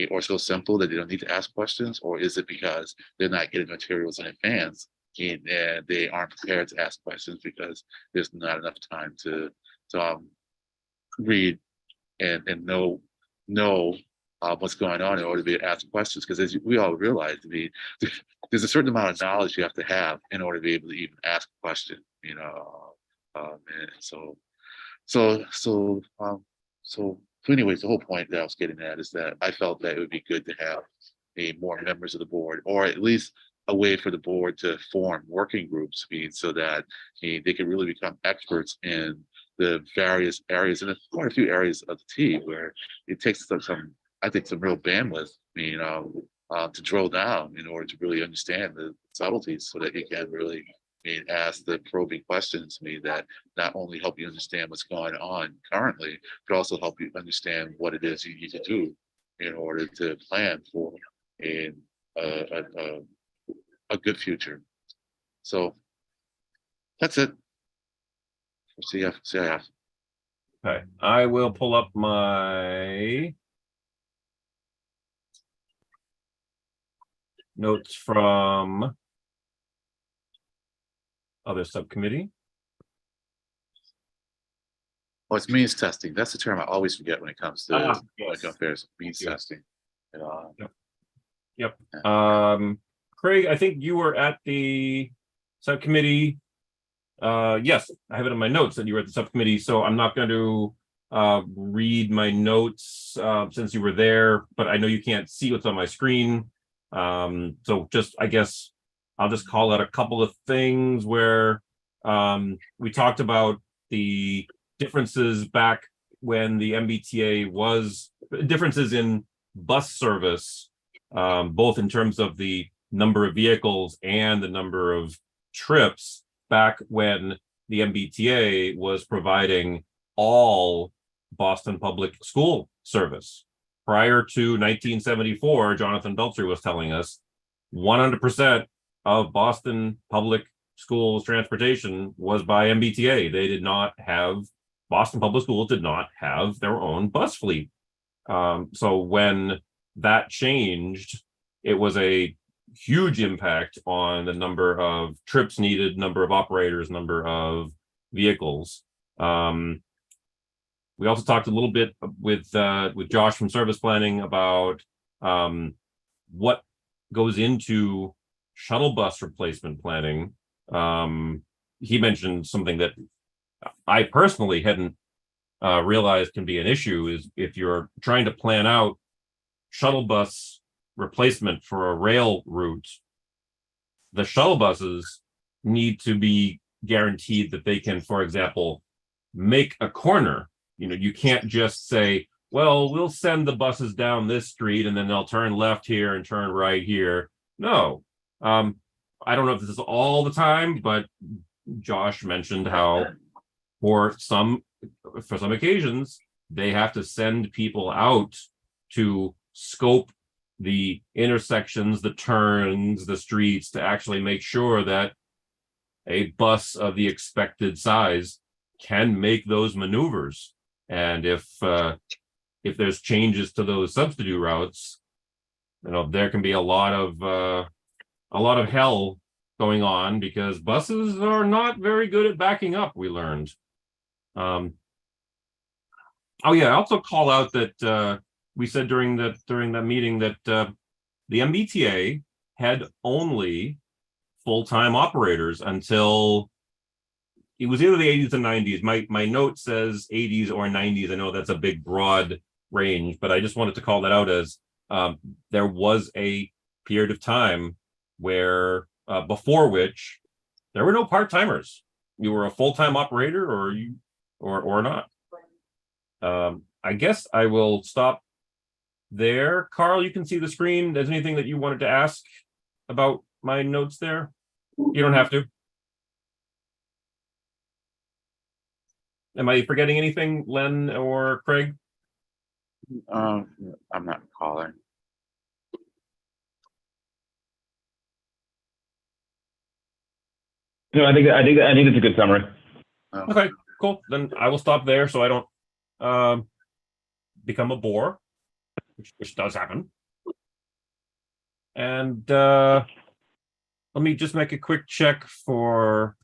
or so simple that they don't need to ask questions, or is it because they're not getting materials in advance? And they aren't prepared to ask questions because there's not enough time to read and know what's going on in order to be able to ask questions. Because as we all realize, there's a certain amount of knowledge you have to have in order to be able to even ask a question. And so anyways, the whole point that I was getting at is that I felt that it would be good to have more members of the board, or at least a way for the board to form working groups, so that they can really become experts in the various areas, and there's quite a few areas of the T where it takes some real bandwidth, to drill down in order to really understand the subtleties, so that you can really ask the probing questions that not only help you understand what's going on currently, but also help you understand what it is you need to do in order to plan for a good future. So that's it for CIF. Okay, I will pull up my notes from other subcommittee. Oh, it's means testing. That's the term I always forget when it comes to yes. affairs. Means testing. Yep. Craig, I think you were at the subcommittee. Yes, I have it in my notes that you were at the subcommittee, so I'm not going to read my notes since you were there, but I know you can't see what's on my screen. So just, I guess I'll just call out a couple of things where we talked about the differences back when the MBTA was differences in bus service, both in terms of the number of vehicles and the number of trips back when the MBTA was providing all Boston public school service. Prior to 1974, Jonathan Belcher was telling us 100% of Boston public schools transportation was by MBTA. They did not have, Boston public schools did not have their own bus fleet. So when that changed, it was a huge impact on the number of trips needed, number of operators, number of vehicles. We also talked a little bit with Josh from service planning about what goes into shuttle bus replacement planning. He mentioned something that I personally hadn't realized can be an issue, is if you're trying to plan out shuttle bus replacement for a rail route, the shuttle buses need to be guaranteed that they can, for example, make a corner. You can't just say, well, we'll send the buses down this street and then they'll turn left here and turn right here. No. I don't know if this is all the time, but Josh mentioned how for some occasions, they have to send people out to scope the intersections, the turns, the streets, to actually make sure that a bus of the expected size can make those maneuvers. And if there's changes to those substitute routes, there can be a lot of hell going on because buses are not very good at backing up, we learned. Oh yeah, I also call out that we said during that meeting that the MBTA had only full-time operators until it was either the 80s and 90s. My note says 80s or 90s. I know that's a big broad range, but I just wanted to call that out as there was a period of time where before which there were no part-timers. You were a full-time operator or not. I guess I will stop there. Carl, you can see the screen. There's anything that you wanted to ask about my notes there? You don't have to. Am I forgetting anything, Len or Craig? I'm not calling. No, I think it's a good summary. Okay, cool. Then I will stop there so I don't become a bore, which does happen. And let me just make a quick check for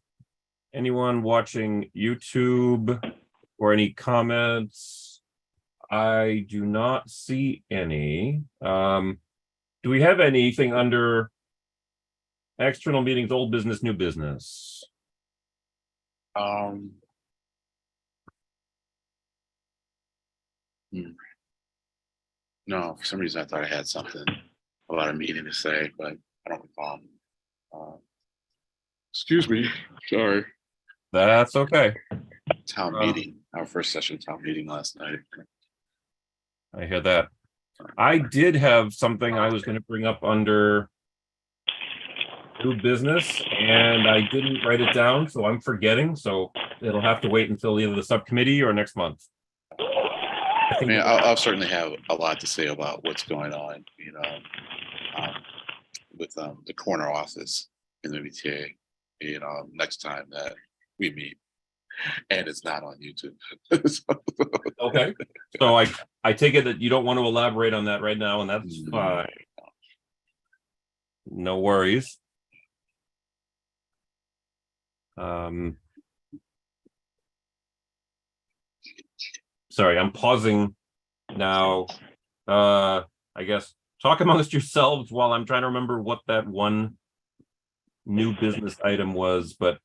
anyone watching YouTube or any comments. I do not see any. Do we have anything under external meetings, old business, new business? No, for some reason I thought I had something about a meeting to say, but I don't recall. Excuse me, sorry. That's okay. Town meeting, our first session town meeting last night. I hear that. I did have something I was going to bring up under new business, and I didn't write it down, so I'm forgetting. So it'll have to wait until either the subcommittee or next month. I mean, I'll certainly have a lot to say about what's going on, with the corner office in the MBTA, next time that we meet, and it's not on YouTube. Okay, so I take it that you don't want to elaborate on that right now, and that's fine. No worries. Sorry, I'm pausing now. I guess talk amongst yourselves while I'm trying to remember what that one new business item was, but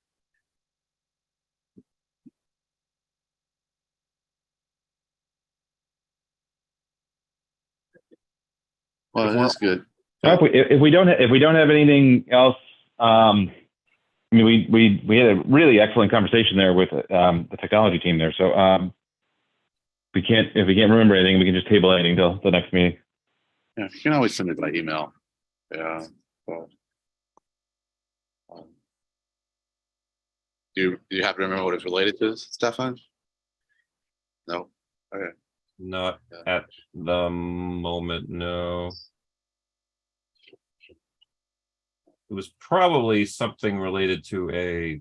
well, that's good. If we don't have anything else, I mean, we had a really excellent conversation there with the technology team there. So if we can't remember anything, we can just table anything till the next meeting. Yeah, you can always send it by email. Yeah. Well, do you happen to remember what it's related to, Stefan? No. Okay. not at the moment, no. It was probably something related to a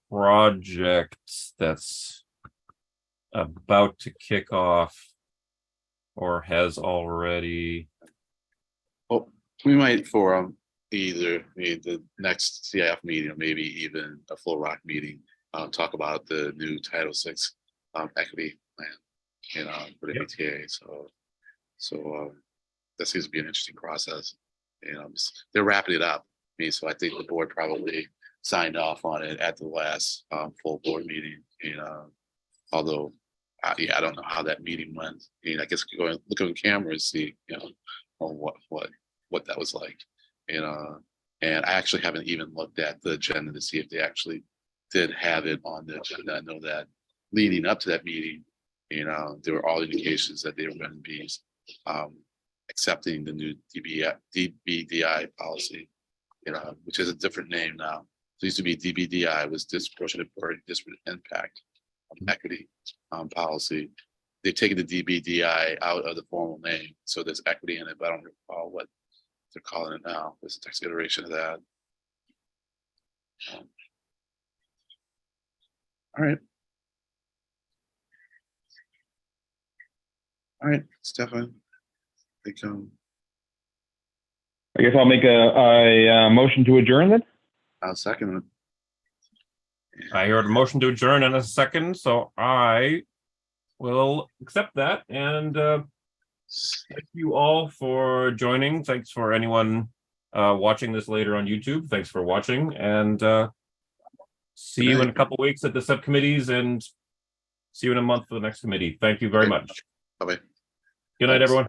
project that's about to kick off or has already. Well, we might for either the next CIF meeting or maybe even a full rock meeting talk about the new Title VI equity plan, for the MBTA. So that seems to be an interesting process. They're wrapping it up. So I think the board probably signed off on it at the last full board meeting. Although, I don't know how that meeting went. I guess we could go and look on camera and see, what that was like. And I actually haven't even looked at the agenda to see if they actually did have it on the agenda. I know that leading up to that meeting, there were all indications that they were going to be accepting the new DBDI policy, which is a different name now. So it used to be DBDI, was disproportionate burden, disparate impact equity policy. They've taken the DBDI out of the formal name, so there's equity in it, but I don't recall what they're calling it now. There's a text iteration of that. All right. All right, Stefan. I think, I guess I'll make a motion to adjourn then. I'll second it. I heard a motion to adjourn in a second, so I will accept that. And thank you all for joining. Thanks for anyone watching this later on YouTube. Thanks for watching, and see you in a couple weeks at the subcommittees, and see you in a month for the next committee. Thank you very much. Bye-bye. Good night, everyone.